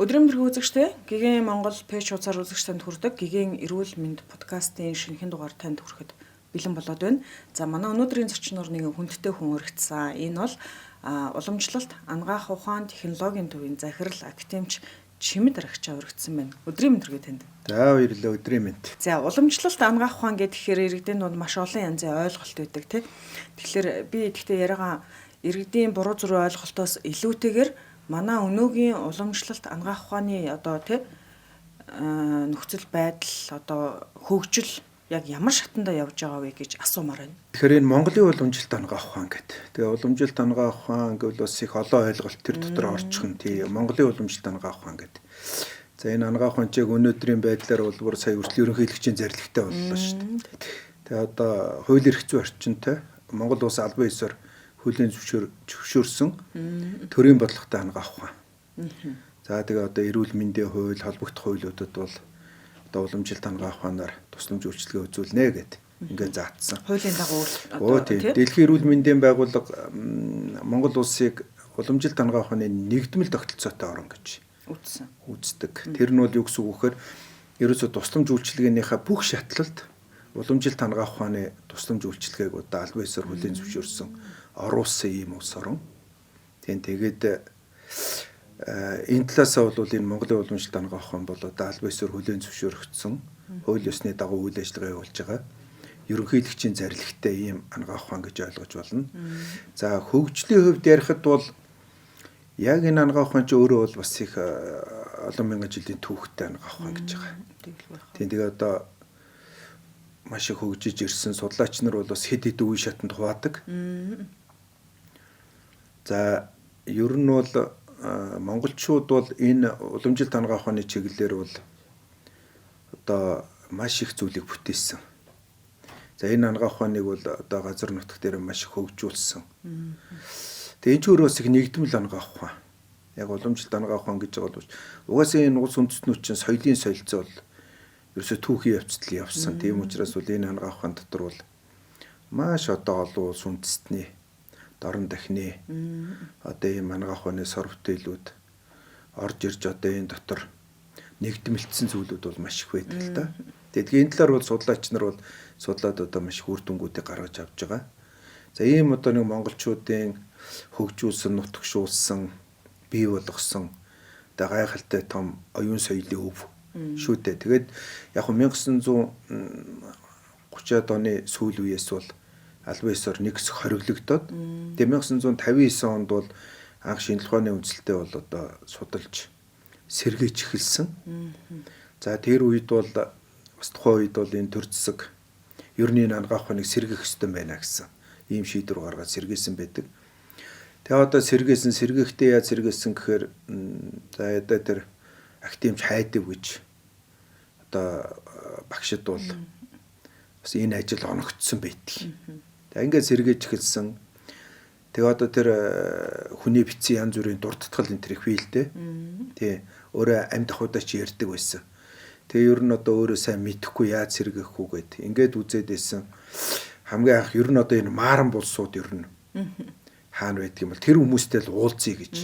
Өдрийн мэндийг үзэгчтэй Гигийн Монгол пэйж хуудасаар үзэгч танд хүрдэг Гигийн эрүүл мэнд подкастын шинэхэн дугаар танд хүрэхэд бэлэн болоод байна. За манай өнөөдрийн зочноор нэгэн хүндтэй хүн өргөцсөн. Энэ бол уламжлалт, анагаах ухаан, технологийн төвийн захирал академич Чимэд Аргачаа өргөцсөн байна. Өдрийн мэнд хүргэе танд. За баярлалаа, өдрийн мэнд. За уламжлалт, анагаах ухаан гэхээр иргэдийн дунд маш олон янзын ойлголт байдаг тийм. Тэгэхээр би яриагаа иргэдийн буруу зүрх ойлголтоос илүүтэйгээр манай өнөөгийн уламжлалт анагаах ухааны нөхцөл байдал хөгжил яг ямар шатанда явж байгаа вэ гэж асуумаар байна. Тэгэхээр энэ Монголын уламжлалт анагаах ухаан гэдэг. Тэгээ уламжлалт анагаах ухаан гэвэл бас их олон ойлголт тэр дотор орчихно. Тий Монголын уламжлалт анагаах ухаан гэдэг. За энэ анагаах ухаан чиг өнөөдрийн байдлаар бол бүр сая өрсөлдөөн ерөнхийлөгчийн зарилгатай боллоо шүү дээ. Тэгээ одоо хууль эрх зүйн орчинтой Монгол улс албан ёсоор хуулийн зөвшөөрсөн төрийн бодлоготой анагаах ухаан. За тэгээ одоо эрүүл мэндийн хууль, холбогдох хуулиудад бол одоо уламжлалт анагаах ухаанаар тусламж үйлчилгээ үзүүлнэ гэд ингээд заагдсан. Хуулийн дагуу тийм. Дэлхийн эрүүл мэндийн байгууллага Монгол улсыг уламжлалт анагаах ухааны нэгдмэл тогтолцоотой орн гэж үздэг. Тэр нь бол юу гэсэн үг вэхээр ерөөсөө тусламж үйлчилгээнийхээ бүх шатлалд уламжлалт анагаах ухааны тусламж үйлчилгээг одоо албан ёсоор хуулийн зөвшөөрсөн оруулсан ийм улс орн. Тэгээд энэ талаасаа бол энэ Монголын уламжлалт анагаах ухаан бол одоо албан ёсоор хуулийн зөвшөөрөгдсөн хууль ёсны дагуу үйл ажиллагаа явуулж байгаа ерөнхийлөгчийн зарилгатай ийм анагаах ухаан гэж ойлгож болно. За хөгжлийн хувьд ярихад бол яг энэ анагаах ухаан ч өөрөө бол бас их олон мянган жилийн түүхтэй анагаах ухаан гэж байгаа. Тэгээд одоо маш их хөгжиж ирсэн судлаач нар бол бас хэд хэдэн үе шатанд хуваадаг. За ер нь бол монголчууд бол энэ уламжлалт анагаах ухааны чиглэлээр бол одоо маш их зүйлийг бүтээсэн. За энэ анагаах ухааныг бол одоо газар нутаг дээр маш их хөгжүүлсэн. Тэгээ энэ ч өөрөөс их нэгдмэл анагаах ухаан. Яг уламжлалт анагаах ухаан гэж байгаа бол угаасаа энэ улс үндэстнүүд чинь соёлын солилцоо бол ерөөсө түүхийн явцдал явсан. Тийм учраас бол энэ анагаах ухаан дотор бол маш одоо олон улс үндэстний дорн дахны одоо ийм анагаах ухааны сор бүтээлүүд орж ирж одоо энэ дотор нэгдмэлтсэн зүйлүүд бол маш их байдаг л да. Тэгээд энэ талаар бол судлаач нар бол судлаад одоо маш их үр дүнгуудыг гаргаж авч байгаа. За ийм одоо нэг монголчуудын хөгжүүлсэн, нутагшуулсан, бий болгосон одоо гайхалтай том оюун соёлын өв шүү дээ. Тэгээд яг 1930-аад оны сүүл үеэс бол албан ёсоор нэг хэсэг хориглогдоод тэгээд 1959 онд бол анх шинжлэх ухааны үндэслэлтэй бол одоо судалж сэргийж эхэлсэн. За тэр үед бол бас тухайн үед бол энэ төр зэсэг ерний анагаах ухааныг сэргийх ёстой байна гэсэн ийм шийдвэр гаргаад сэргээсэн байдаг. Тэгээ одоо сэргээхдээ яаж сэргээсэн гэхээр за одоо тэр академич Хайдав гэж одоо багшд бол бас энэ ажил оногдсон байдаг. Тэгээ ингээд сэргээж эхэлсэн. Тэгээ одоо тэр хүний бичсэн янз бүрийн дурдтгал энэ төр их биелдэ. Тий. Өөрөө амьд ахудаа ч ярьдаг байсан. Тэгээ ер нь одоо өөрөө сайн мэдэхгүй яаж сэргээхгүй гэд ингээд үзээд байсан. Хамгийн анх ер нь одоо энэ мааран булсууд ер нь хаана байдаг юм бол тэр хүмүүстэй л уулзъя гэж.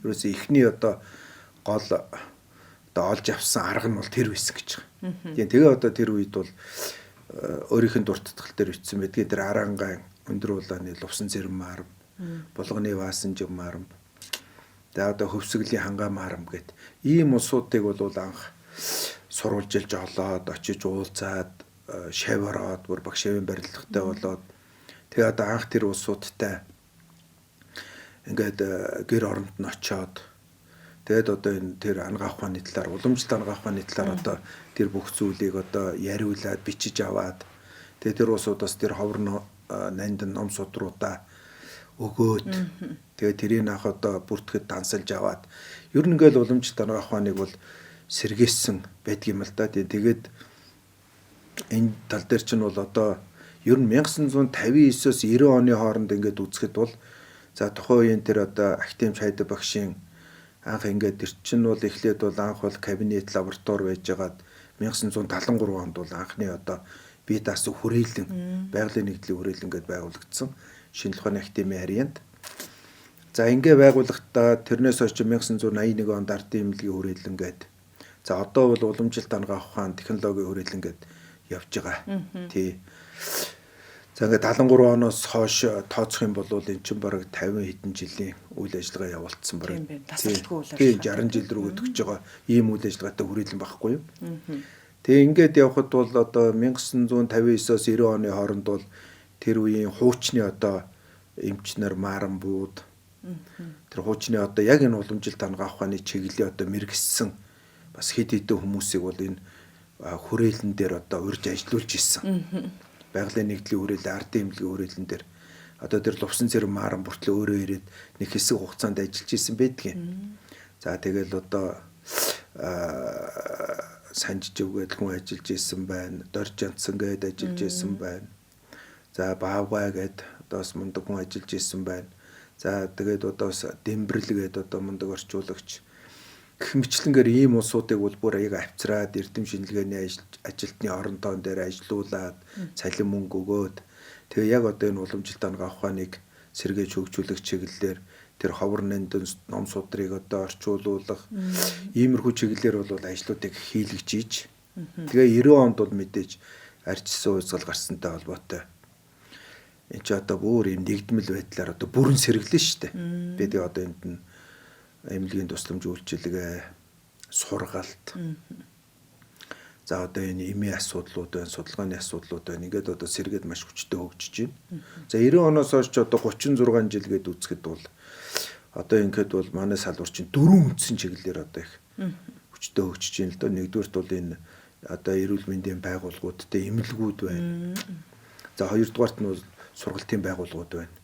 Ерөөсөө ихний одоо гол одоо олж авсан арга нь бол тэр байсан гэж байгаа. Тэгээ одоо тэр үед бол өөрийнх нь дуртатгал дээр бичсэн байдгийг тэр арангаан өндөр улааны лувсан зэрэм марам, булганы ваасанжиг марам. Тэгээ одоо хөвсгөлийн хангаа марам гэд ийм улсуудыг бол анх сурвалжилж олоод очиж уулзаад шавараад бүр багшийн барилгатай болоод тэгээ одоо анх тэр улсуудтай ингээд гэр оронд нь очоод тэгээд одоо энэ тэр анагаах ухааны талаар уламжлалт анагаах ухааны талаар одоо тэр бүх зүйлийг одоо яриулаад бичиж аваад тэгээд тэр улсуудаас тэр ховор нанд ном судруудаа өгөөд тэгээд тэрийг анх одоо бүртгэд дансалж аваад ер нь ингээл уламжлалт анагаах ухааныг бол сэргээсэн байдгийм л да. Тэгээд энэ тал дээр чинь бол одоо ер нь 1959-оос 90 оны хооронд ингээд үзэхэд бол за тухайн үеийн тэр одоо академич Хайдав багшийн анх ингээд тэр чинь бол эхлээд бол анх бол кабинет лаборатори байжгаад 1973 онд бол анхны одоо бие даасан хүрээлэн байгалийн нэгдлийн хүрээлэн гэдээ байгуулагдсан шинжлэх ухааны академийн харьяанд. За ингээ байгуулахдаа тэрнээс хойш 1981 онд ардын эмнэлгийн хүрээлэн гээд за одоо бол уламжилт дангаа ухаан технологийн хүрээлэн гээд явж байгаа. Тий. За ингээ 73 оноос хойш тооцох юм бол энэ чинь бараг 50 хэдэн жилийн үйл ажиллагаа явуулсан бараг. Тийм байна. Тасралтгүй үйл ажиллагаа. 60 жил рүү өтөж байгаа ийм үйл ажиллагаатай хүрээлэн байхгүй юу? Тэгээ ингээд явхад бол одоо 1959-оос 90 оны хооронд бол тэр үеийн хуучны одоо эмч нар Маран бууд тэр хуучны одоо яг энэ уламжилт дангаа ухааны чиглэлийн одоо мэрэгссэн бас хэд хэдэн хүмүүсийг бол энэ хүрээлэн дээр одоо урьж ажиллуулж ирсэн. Байгалийн нэгдлийн хүрээлэн, ардын эмнэлгийн хүрээлэн дээр одоо тэр лувсан цэрэг Маран бүртлээ өөрөө ирээд нэг хэсэг хугацаанд ажиллаж ирсэн байдгийг. За тэгэл одоо Санжижив гэдэг хүн ажиллаж ирсэн байна. Дорж Янцсан гээд ажиллаж ирсэн байна. За Баавгай гээд одоос мундаг хүн ажиллаж ирсэн байна. За тэгээд одоос Дэмбэрл гээд одоо мундаг орчуулагч гэх мэтлэнгээр ийм улсуудыг бол бүр аяга авчраад эрдэм шинжилгээний ажилтны орон тоон дээр ажилуулад цалин мөнгө өгөөд тэгээ яг одоо энэ уламжилт дангаа ухааныг сэргээж хөгжүүлэх чиглэлээр тэр ховор нэндэн ном судрыг одоо орчуулуулах иймэрхүү чиглэлээр бол ажлуудыг хийлгэж ийж тэгээ 90 онд бол мэдээж арчсан уйсгал гарсантай холбоотой энэ ч одоо бүр юм нэгдмэл байдлаар одоо бүрэн сэргэлэн штэ. Би тэгээ одоо энд нь эмнэлгийн тусламж үйлчилгээ, сургалт. За одоо энэ эмийн асуудлууд байна, судалгааны асуудлууд байна. Ингээд одоо сэргээд маш хүчтэй хөгжиж байна. За 90 оноос хойш одоо 36 жил гээд үзэхэд бол одоо ингээд бол манай салбар чинь дөрвөн үндсэн чиглэлээр одоо их хүчтэй хөгжиж байна л доо. Нэгдүгээрт бол энэ одоо эрүүл мэндийн байгууллагуудтай эмнэлгүүд байна. За хоёрдугаарт нь сургалтын байгууллагууд байна.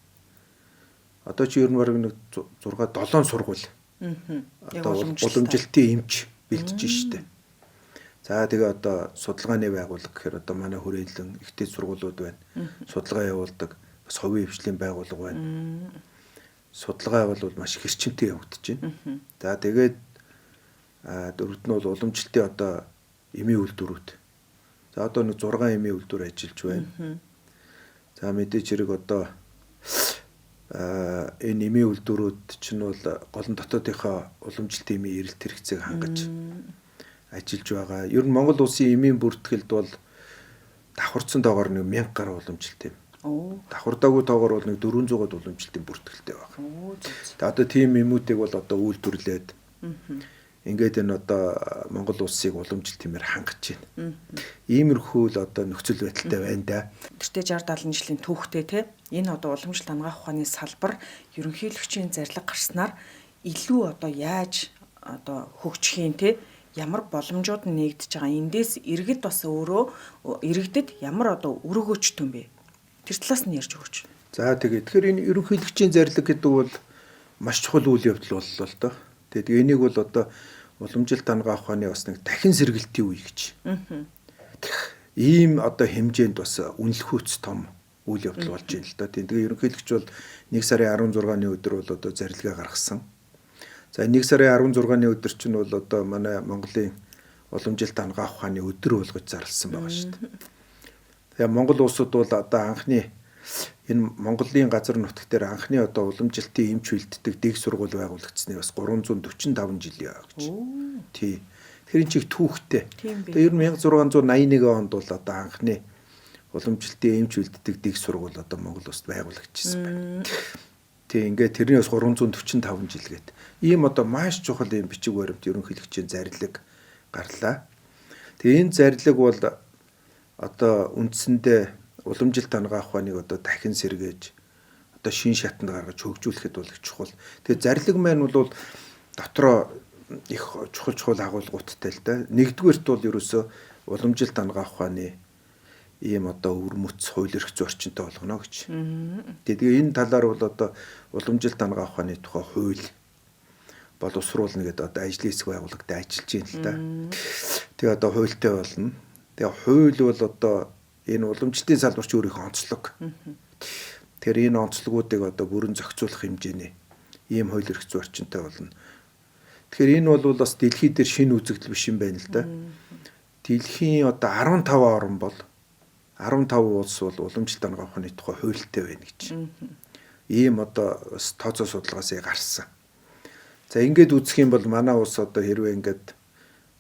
Одоо чи ер нь бараг нэг 6 7 сургууль. Одоо уламжилтын эмч бэлдэж штэ. За тэгээ одоо судалгааны байгууллага гэхээр одоо манай хүрээлэн ихтэй сургуулиуд байна. Судалгаа явуулдаг бас хувийн хвшлийн байгууллага байна. Судалгаа бол маш хэрчмтэй явагдаж байна. За тэгээд дөрөвт нь бол уламжилтын одоо эмийн үйлдвэрүүд. За одоо нэг 6 эмийн үйлдвэр ажиллаж байна. За мэдээж хэрэг одоо энэ эмийн үйлдвэрүүд чинь бол голон дотоодынхоо уламжилтын эмийн эрэлт хэрэгцээг хангаж ажиллаж байгаа. Ер нь Монгол улсын эмийн бүртгэлд бол давхарцсан тоогоор нэг 1000 гаруй уламжилт юм. Давхардаагүй тоогоор бол нэг 400-аад уламжилтын бүртгэлтэй байна. Тэгээ одоо тийм эмүүдийг бол одоо үйлдвэрлээд ингээд энэ одоо Монгол улсыг уламжилт хэмээр хангаж байна. Иймэрхүү л одоо нөхцөл байдалтай байна да. Тэртээ 60 70 жилийн түүхтэй те энэ одоо уламжилт дангаа ухааны салбар ерөнхийлөгчийн зарлиг гарснаар илүү одоо яаж одоо хөгжих юм те ямар боломжууд нэгдэж байгаа. Эндээс иргэд бас өөрөө иргэдэд ямар одоо үр өгөөчтэй юм бэ? Тэр талаас нь ярьж өгөөч. За тэгэхээр энэ ерөнхийлөгчийн зарлиг гэдэг бол маш чухал үйл явдал боллоо л доо. Тэгээд энийг бол одоо уламжилт дангаа ухааны бас нэг дахин сэргэлтийн үе гэж. Ийм одоо хэмжээнд бас үнэлэхүйц том үйл явдал болж байна л доо. Тэгээ ерөнхийлөгч бол 1 сарын 16-ны өдөр бол одоо зарилгаа гаргасан. За 1 сарын 16-ны өдөр чинь бол одоо манай Монголын уламжилт дангаа ухааны өдөр болгож зарласан байгаа шүү дээ. Тэгээ Монгол улсад бол одоо анхны энэ Монголын газар нутаг дээр анхны одоо уламжилтын эмч хилддэг дэг сургууль байгуулагдсны бас 345 жил яа гэж. Тий. Тэр энэ чиг түүхтэй. Тэгээ ер нь 1681 онд бол одоо анхны уламжилтын эмч хилддэг дэг сургууль одоо Монгол улсад байгуулагдчихсан байна. Тий ингээд тэрний бас 345 жил гээд. Ийм одоо маш чухал юм бичиг баримт ерөнхийлөгчийн зарлиг гарлаа. Тэгээ энэ зарлиг бол одоо үндсэндээ уламжилт дангаа ухааныг одоо дахин сэргээж одоо шин шатанд гаргаж хөгжүүлэхэд бол их чухал. Тэгээ зарлиг маань бол дотроо их чухал агуулгуудтай л да. Нэгдүгээрт бол ерөөсөө уламжилт дангаа ухааны ийм одоо өвөрмөц хууль эрх зүйн орчинтой болгоно гэж. Тэгээ энэ талаар бол одоо уламжилт дангаа ухааны тухай хууль боловсруулна гэдэг одоо ажлын хэсэг байгууллагад ажиллаж байна л да. Тэгээ одоо хуультай болно. Тэгээ хууль бол одоо энэ уламжлалтын салбарч өөрийнхөө онцлог. Тэгэхээр энэ онцлогуудыг одоо бүрэн зохицуулах хэмжээний ийм хууль эрх зүйн орчинтой болно. Тэгэхээр энэ бол бас дэлхийд дээр шинэ үзэгдэл биш юм байна л да. Дэлхийн одоо 15 орн бол 15 улс бол уламжлалт дангаа ухааны тухай хуультай байна гэж. ийм одоо тооцоо судалгаас гарсан. За ингээд үзэх юм бол манай улс одоо хэрвээ ингээд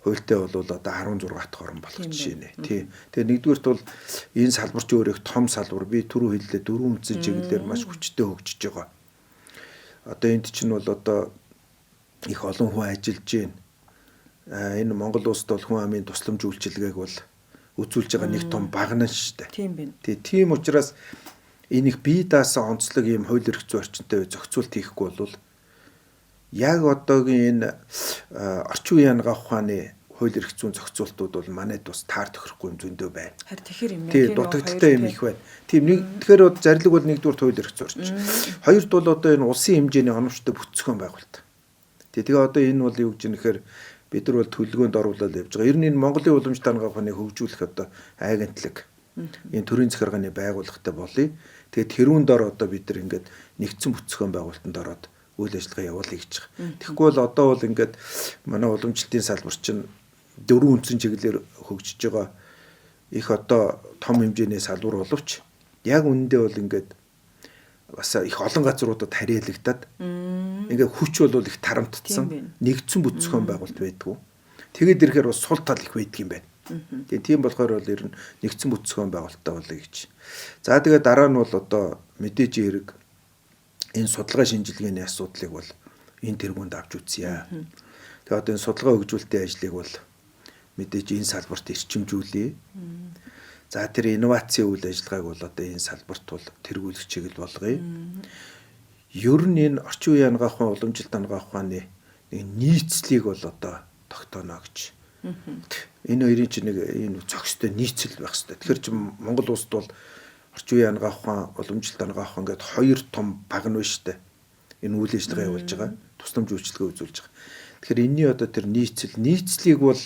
хуультай бол одоо 16 дахь орн болох жишээ нэ. Тийм. Тэгээ нэгдүгürt бол энэ салбар ч өөрөө том салбар. Би түрүү хэллээ дөрвөн үндсэн чиглэлээр маш хүчтэй хөгжиж байгаа. Одоо энд чинь бол одоо их олон хүн ажиллаж байна. Энэ Монгол улсад бол хүн амын тусламж үйлчилгээг бол үзүүлж байгаа нэг том багнаа шүү дээ. Тийм байна. Тийм учраас энийг бие даасан онцлог ийм хууль эрх зүйн орчинтой зохицуулт хийхгүй бол яг одоогийн энэ орчин үеийн агаах ухааны хууль эрх зүйн зохицуултууд бол манайд бас таар тохирохгүй юм зөндөө байна. Харин тэгэхээр юм тийм дутагдaltaй юм их байна. Тийм нэг тэгэхээр бол зарлиг бол нэгдүгээр хууль эрх зүйн орчин. Хоёрд бол одоо энэ улсын хэмжээний оновчтой бүтцгэн байгуулалт. Тэгээ одоо энэ бол юу гэж нэхэр бид нар бол төлөвлөгөөнд оруулаад явж байгаа. Ер нь энэ Монголын уламжлалт арга ухааныг хөгжүүлэх одоо агентлаг энэ төрийн захиргааны байгууллагатай болъё. Тэгээд тэрүүн дор одоо бид нар ингээд нэгдсэн бүтцгэн байгуулалтанд ороод үйл ажиллагаа явуулъя гэж байгаа. Тэгэхгүй бол одоо бол ингээд манай уламжлалтын салбар чинь дөрвөн үндсэн чиглэлээр хөгжиж байгаа их одоо том хэмжээний салбар боловч яг үүндээ бол ингээд бас их олон газруудад харьяалагдаад ингээд хүч бол их тарамтдсан нэгдсэн бүтцгэн байгуулалт байдгүй. Тэгээд ирэхээр бас сул тал их байдаг юм байна. Тэгээд тийм болохоор бол ер нь нэгдсэн бүтцгэн байгуулалттай болъё гэж. За тэгээд дараа нь бол одоо мэдээж хэрэг энэ судалгаа шинжилгээний асуудлыг бол энэ тэргуунд авч үзье. Тэгээд одоо энэ судалгаа хөгжүүлэлтийн ажлыг бол мэдээж энэ салбарт эрчимжүүлье. За тэр инновацийн үйл ажиллагааг бол одоо энэ салбарт бол тэргүүлэх чиглэл болгоё. Ер нь энэ орчин үеийн агаах ухаан, уламжлалт агаах ухааны нэг нийцлийг бол одоо тогтооно гэж. Энэ хоёрын чинь нэг энэ зохистой нийцэл байх хэрэгтэй. Тэгэхээр чи Монгол улсад бол орчин үеийн агаах ухаан, уламжлалт агаах ухаан гэдэг хоёр том баг нь байна шүү дээ. Энэ үйл ажиллагаа явуулж байгаа, тусламж үйлчилгээ үзүүлж байгаа. Тэгэхээр энэний одоо тэр нийцлийг бол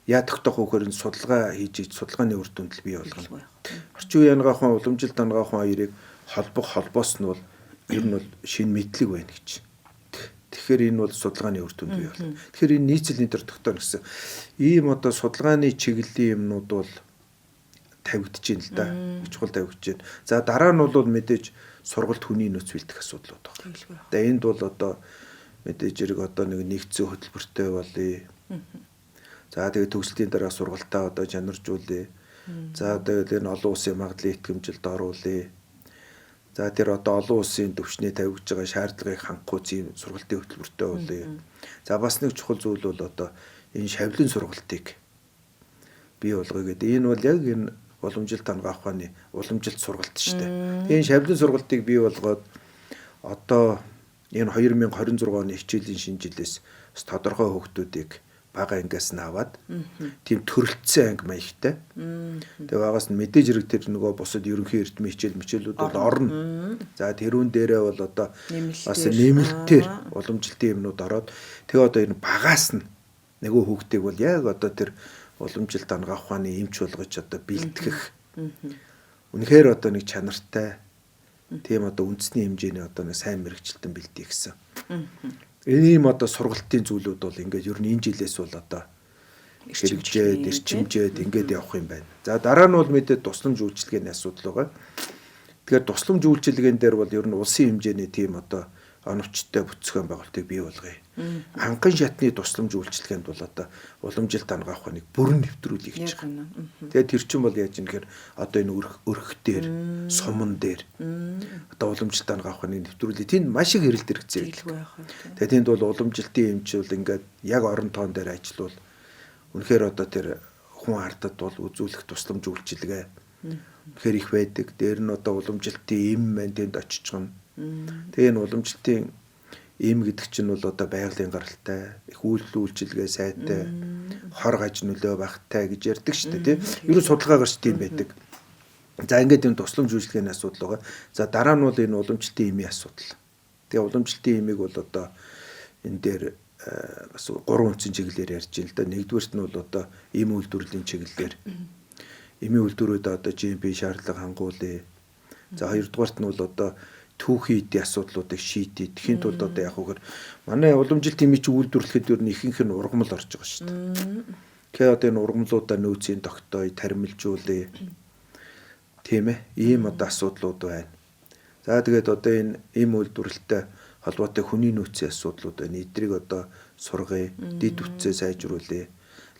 яа тогтоох вөхөр энэ судалгаа хийж судалгааны үр дүндэл бий болгоно. Орчин үеийн агаах ухаан, уламжлалт агаах ухаан хоёрыг холбох холбоос нь бол ер нь бол шинэ мэдлэг байна гэж. Тэгэхээр энэ бол судалгааны үр дүнд бий болно. Тэгэхээр энэ нийцлийн төр тогтооно гэсэн. Ийм одоо судалгааны чиглэлийн юмнууд бол тавигдж байна л да. Чухал тавигдж байна. За дараа нь бол мэдээж сургалт хүний нөөц бэлдэх асуудлууд байна. Тэгээ энд бол одоо мэдээж зэрэг одоо нэг нэгдсэн хөтөлбөртэй болъё. За тэгээд төгсөлтийн дараа сургалтаа одоо чанаржуулъя. За тэгээд энэ олон улсын магадлалын итгэмжилд оруулъя. За тэр одоо олон улсын төвчний тавигдж байгаа шаардлагыг хангахгүй зүйн сургалтын хөтөлбөртэй болъё. За бас нэг чухал зүйл бол одоо энэ шавлын сургалтыг бий болгоё гэдэг. Энэ бол яг энэ уламжлалт агаах ухааны уламжлалт сургалт шүү дээ. Энэ шавлын сургалтыг бий болгоод одоо энэ 2026 оны хичээлийн шинжилээс тодорхой хүүхдүүдийг бага ангиас нь аваад тийм төрөлцсөн анги маягтай. Тэгээ багаас нь мэдээж хэрэг тэр нөгөө бусад ерөнхий эрдмийн хичээлүүд бол орно. За тэрүүн дээрээ бол одоо бас нэмэлтээр уламжлалтын юмнууд ороод тэгээ одоо энэ багаас нь нөгөө хүүхдийг бол яг одоо тэр уламжлалт агаах ухааны эмч болгож одоо бэлтгэх. Үнэхээр одоо нэг чанартай тийм одоо үндэсний хэмжээний одоо нэг сайн мэрэгчлэлтэн бэлдээ гэсэн. Ийм одоо сургалтын зүйлүүд бол ингээд ер нь энэ жилээс бол одоо хэрэгжээд, эрчимжээд ингээд явах юм байна. За дараа нь бол мэдээд тусламж үйлчилгээний асуудал байгаа. Тэгэхээр тусламж үйлчилгээнд дээр бол ер нь улсын хэмжээний тийм одоо оновчтой бүтцгэн байгуулалтыг бий болгоё. Анхан шатны тусламж үйлчилгээнд бол одоо уламжлалт агаах ухааныг бүрэн нэвтрүүлэх гэж байна. Тэгээд тэр чинь бол яаж юм гэхээр одоо энэ өрх дээр, суман дээр одоо уламжлалт агаах ухааныг нэвтрүүлэх тэнд маш их хэрэлт хэрэгцээ байдаг. Тэгээд тэнд бол уламжлалтын эмч бол ингээд яг орон тоон дээр ажиллавал үнэхээр одоо тэр хүн ардад бол үзүүлэх тусламж үйлчилгээ үнэхээр их байдаг. Дээр нь одоо уламжлалтын эм мэн тэнд очиж байгаа. Тэгээ энэ уламжлалтын эм гэдэг чинь бол одоо байгалийн гаралтай, их үйлчилгээ сайтай, хор гаж нөлөө багтай гэж ярьдаг шүү дээ, тийм. Ер нь судалгаа гарч тийм байдаг. За ингээд энэ тусламж үйлчилгээний асуудал байгаа. За дараа нь бол энэ уламжлалтын эмийн асуудал. Тэгээ уламжлалтын эмийг бол одоо энэ дээр бас 3 үндсэн чиглэлээр ярьж байна л да. Нэгдүгээрт нь бол одоо эм үйлдвэрлэлийн чиглэлээр эмийн үйлдвэрүүд одоо GMP шаардлага хангуулъя. За хоёрдугаарт нь бол одоо түүхийн эдийн асуудлуудыг шийдэх. Тэхийн тулд одоо яг үгээр манай уламжлалт эмийн чинь үйлдвэрлэхэд ер нь ихэнх нь ургамал орж байгаа шүү дээ. Тэгэхээр одоо энэ ургамлуудаа нөөцийн тогтооё, таримлжуулъя. Тийм ээ. Ийм одоо асуудлууд байна. За тэгээд одоо энэ ийм үйлдвэрлэлтэй холбоотой хүний нөөцийн асуудлууд байна. Эдрийг одоо сургая, дид үтсээ сайжруулъя,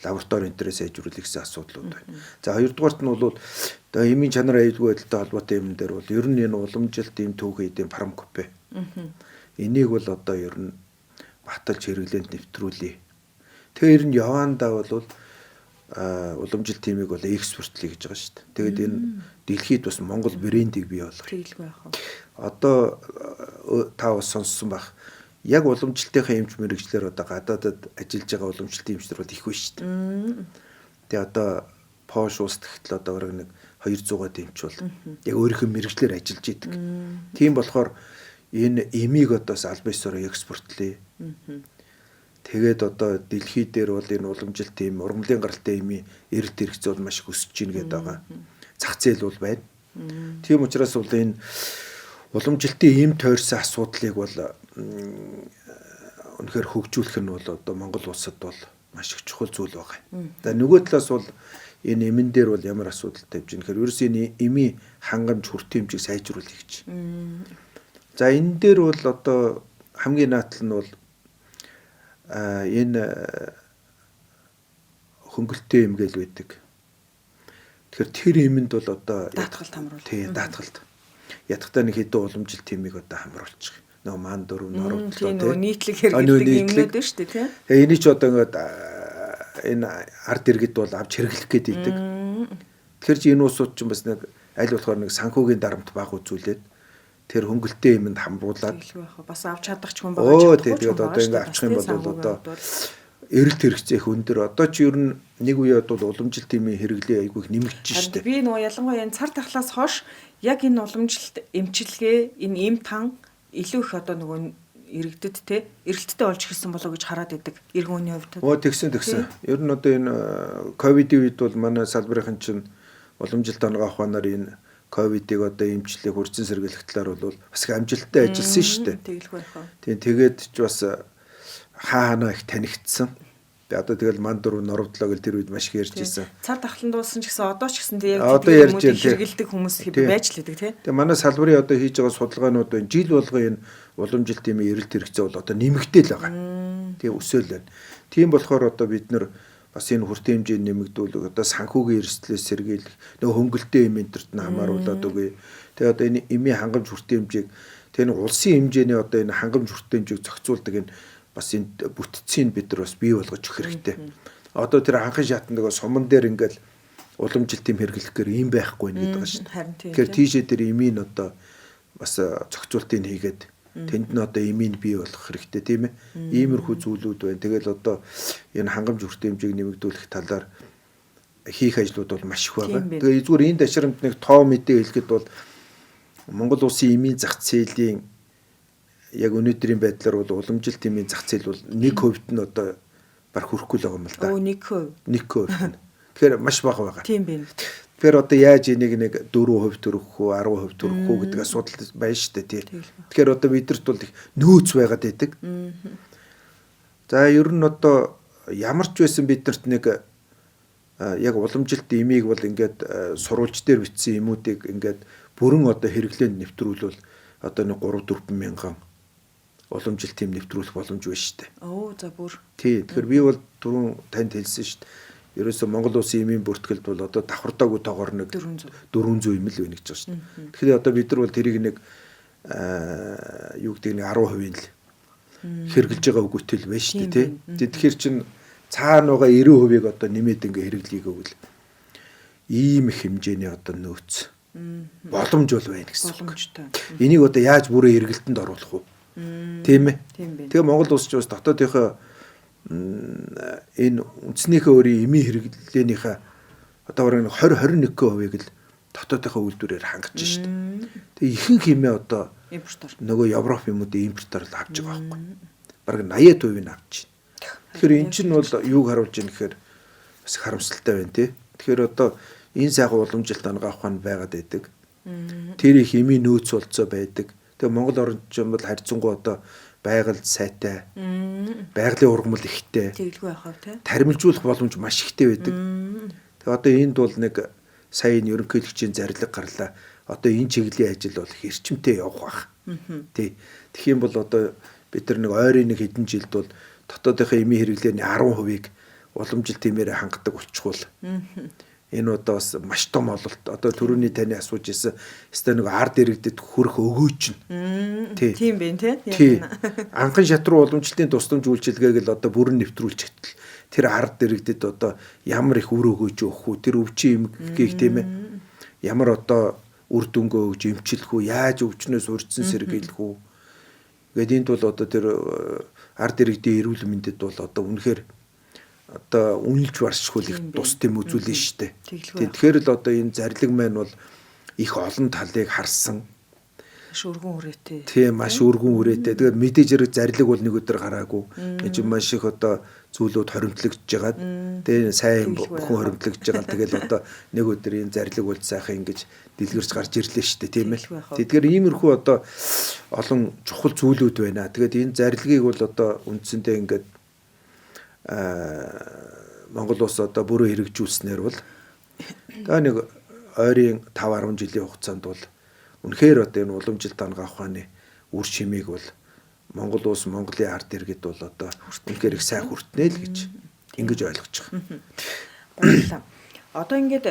лаборатори энтрээ сайжруулах гэсэн асуудлууд байна. За хоёрдугаарт нь бол одоо эмийн чанар аюулгүй байдалтай холбоотой юм дээр бол ер нь энэ уламжилт ийм түүхий эдийн фармакопе. Энийг бол одоо ер нь баталж хэрэглээнд нэвтрүүлье. Тэгэхээр ер нь явандаа бол уламжлалт тимийг бол экспортлие гэж байгаа шүү дээ. Тэгээд энэ дэлхийд бас Монгол брендийг бий болгох. Тэгэлгүй яах вэ? Одоо та бас сонссон байх. Яг уламжлалтынхаа эмч мэрэгчлэр одоо гадаадад ажиллаж байгаа уламжлалтын эмчнэр бол их байна шүү дээ. Тэгээ одоо Пош улс тэгтэл одоо нэг 200-аад эмч бол яг өөрийнхөө мэрэгчлэр ажиллаж идэг. Тийм болохоор энэ эмийг одоо албан ёсоор экспортлие. Тэгээд одоо дэлхий дээр бол энэ уламжлалт тийм ургамлын гаралтай эмийн эрэлт хэрэгцээ бол маш их өсөж гин гэдэг байгаа. Зах зээл бол байна. Тийм учраас бол энэ уламжлалтын эм тойрсон асуудлыг бол үнэхээр хөгжүүлэх нь бол одоо Монгол улсад бол маш их чухал зүйл байгаа. За нөгөө талаас бол энэ эмэн дээр бол ямар асуудал тавьж байгаа нөхөр ерөөс энэ эмийн хангамж хүртээмжийг сайжруулах гэж. За энэ дээр бол одоо хамгийн наатал нь бол энэ хөнгөлтэй эм гээл байдаг. Тэгэхээр тэр эмэнд бол одоо даатгалт хамруулах. Тий, даатгалт. Ядахтаа нэг хэдэн уламжлалт тимийг одоо хамруулчих. Нөгөө ман дөрөв норвдлоо тий. Нийтлэг хэрэглэдэг юмнууд шүү дээ тий. Тэгээ энийг ч одоо ингээд энэ ард иргэд бол авч хэрэглэх гээд идэг. Тэгэхээр чи энэ уусууд ч бас нэг аль болохоор нэг санхүүгийн дарамт баг үзүүлээд тэр хөнгөлтэй юмд хамруулад бас авч чадах ч хүн байгаа ч тэгээд одоо ингээд авчих юм бол одоо эрэлт хэрэгцээ их өндөр. Одоо чи ер нь нэг үеэд бол уламжлалт тимийн хэрэглээ айгүй их нэмэгдэж штэ. Би нөгөө ялангуяа энэ цар тахлаас хойш яг энэ уламжлалт эмчилгээ, энэ эм тан илүү их одоо нөгөө иргэдэд те эрэлттэй болж ирсэн болоо гэж хараад идэг иргэн үний хувьд. Тэгсэн. Ер нь одоо энэ ковидын үед бол манай салбарын чинь уламжлалт онгоо ухаанаар энэ ковидыг одоо эмчлэх хурцэн сэргийлэх талаар бол бас их амжилттай ажилласан шүү дээ. Тэгэлгүй яах вэ? Тэгээд ч бас хаана их танигдсан. Одоо тэгэл ман дөрөв норвдлоо гэл тэр үед маш их ярьж ирсэн. Цар тахлан дуулсан ч гэсэн одоо ч гэсэн яг тэгээд хэрэгэлдэг хүмүүс байж л идэг тий. Тэгээ манай салбарын одоо хийж байгаа судалгаанууд байна. Жил болго энэ уламжлалт тимийн эрэлт хэрэгцээ бол одоо нэмэгдээл байгаа. Тэгээ өсөөл байна. Тийм болохоор одоо бид нар бас энэ хүртээ хэмжээ нэмэгдүүлэх одоо санхүүгийн эрсдлээс сэргийлэх нөгөө хөнгөлтэй эм энтерт нь хамааруулад үгүй. Тэгээ одоо энэ эмийн хангамж хүртээ хэмжээг тэгээ нэг улсын хэмжээний одоо энэ хангамж хүртээ хэмжээг зохицуулдаг энэ бас энэ бүтцийг бид нар бас бий болгож өгөх хэрэгтэй. Одоо тэр анхан шатнд нөгөө суман дээр ингээл уламжлалт тим хэрэглэхээр ийм байхгүй нэг гэдэг шүү дээ. Тэгэхээр тийшээ тэр эмийн одоо бас зохицуултыг хийгээд тэнд нь одоо эмийн бий болгох хэрэгтэй тийм ээ. Иймэрхүү зүйлүүд байна. Тэгэл одоо энэ хангамж хүртээ хэмжээг нэмэгдүүлэх талаар хийх ажлууд бол маш их байгаа. Тэгээ зүгээр энэ ташрамд нэг тоо мэдээ хэлэхэд бол Монгол улсын эмийн зах зээлийн яг өнөөдрийн байдлаар бол уламжлалт тимийн зах зээл бол 1% нь одоо баг хүрэхгүй л байгаа юм л да. 1%. 1%. Тэгэхээр маш бага байгаа. Тийм байна. Тэгэхээр одоо яаж энийг нэг 4% төрөх үү 10% төрөх үү гэдэг асуудал байна шүү дээ тий. Тэгэхээр одоо бидэрт бол их нөөц байгаад байдаг. За ер нь одоо ямар ч байсан бидэрт нэг яг уламжлалт эмийг бол ингээд сурвалж дээр бичсэн эмүүдийг ингээд бүрэн одоо хэрэглээнд нэвтрүүлвэл одоо нэг 3-4 мянган уламжлалт тим нэвтрүүлэх боломж байна шүү дээ. За бүр. Тий. Тэгэхээр би бол түрүүн танд хэлсэн шүү дээ. Ерөөсөө Монгол улсын эмийн бүртгэлд бол одоо давхардаагүй тоогоор нэг 400 юм л байна гэж байгаа шүү дээ. Тэгэхээр одоо бид нар бол тэрийг нэг юу гэдэг нэг 10% л хэрэгжилж байгаа үгүйтэл байна шүү дээ тий. Тэгэхээр чин цаана байгаа 90%-ийг одоо нэмээд ингээ хэрэглэе гэвэл ийм их хэмжээний одоо нөөц боломж бол байна гэсэн үг. Энийг одоо яаж бүрээ хэрэгэлтэнд оруулах вэ? Тийм ээ. Тэгээ Монгол улс ч бас дотоодынхоо энэ үндснийхээ өөрийн эмийн хэрэглээнийхээ одоо бараг 20-21%-ийг л дотоодынхоо үйлдвэрээр хангаж штт. Тэгээ ихэнх хэмээ одоо нөгөө Европ юмуудын импортоор л авч байгаа байхгүй. Бараг 80% нь авч байна. Тэгэхээр эн чинь бол юуг харуулж байна гэхээр бас харамсалтай байна тий. Тэгэхээр одоо энэ сайхан уламжлалт онгоо ухаан байгаад байдаг. Тэр их эмийн нөөц болцоо байдаг. Тэгээ Монгол орчин бол харьцангуй одоо байгальд сайтай, байгалийн ургамал ихтэй. Тэгэлгүй яхав тий. Таримжуулах боломж маш ихтэй байдаг. Тэгээ одоо энд бол нэг сая энэ ерөнхийлөгчийн зарлиг гарлаа одоо энэ чиглэлийн ажил бол хэрчмтэй явах байх. Тий. Тэгэх юм бол одоо бид нар нэг ойрын нэг хэдэн жилд бол дотоодынхаа эмийн хэрэглээний 10%-ийг уламжлалт тиймээр хангадаг болчихвол энэ одоо бас маш том ололт. Одоо түрүүний таны асууж ирсэн өстой нэг ард иргэдэд хүрэх өгөөч нь. Тийм бэ тий. Анхан шат руу уламжлалтын тусламж үйлчилгээг л одоо бүрэн нэвтрүүлж хэтэл тэр ард иргэдэд одоо ямар их үр өгөөж өгөх үү, тэр өвчин эмгээг тийм ээ. Ямар одоо үр дүнгөө өгж эмчлэх үү, яаж өвчнөөс урьдсан сэргийлэх үү. Гэвь энд бол одоо тэр ард иргэдийн эрүүл мэндэд бол одоо үнэхээр одоо үнэлж баршгүй их тус тийм үзүүлнэ шүү дээ. Тэгэхээр л одоо энэ зарлиг маань бол их олон талыг харсан. Маш өргөн үрээтэй. Тийм маш өргөн үрээтэй. Тэгээд мэдээж хэрэг зарлиг бол нэг өдөр гараагүй. Энэ ч маш их одоо зүйлүүд хоримтлагдж байгаад тэгээд сайн бүхэн хоримтлагдж байгаа. Тэгэл одоо нэг өдөр энэ зарлиг бол сайхан ингэж дэлгэрч гарч ирлээ шүү дээ, тийм ээ. Тэгэхээр иймэрхүү одоо олон чухал зүйлүүд байна. Тэгээд энэ зарлигийг бол одоо үндсэндээ ингээд Монгол улс одоо бүрэн хэрэгжүүлснээр бол та нэг ойрын 5-10 жилийн хугацаанд бол үнэхээр одоо энэ уламжлалт дангаа ухааны үр шимийг бол Монгол улс, Монголын ард иргэд бол одоо үнэхээр их сайн хүртнэ л гэж ингэж ойлгож байгаа. Баярлалаа. Одоо ингээд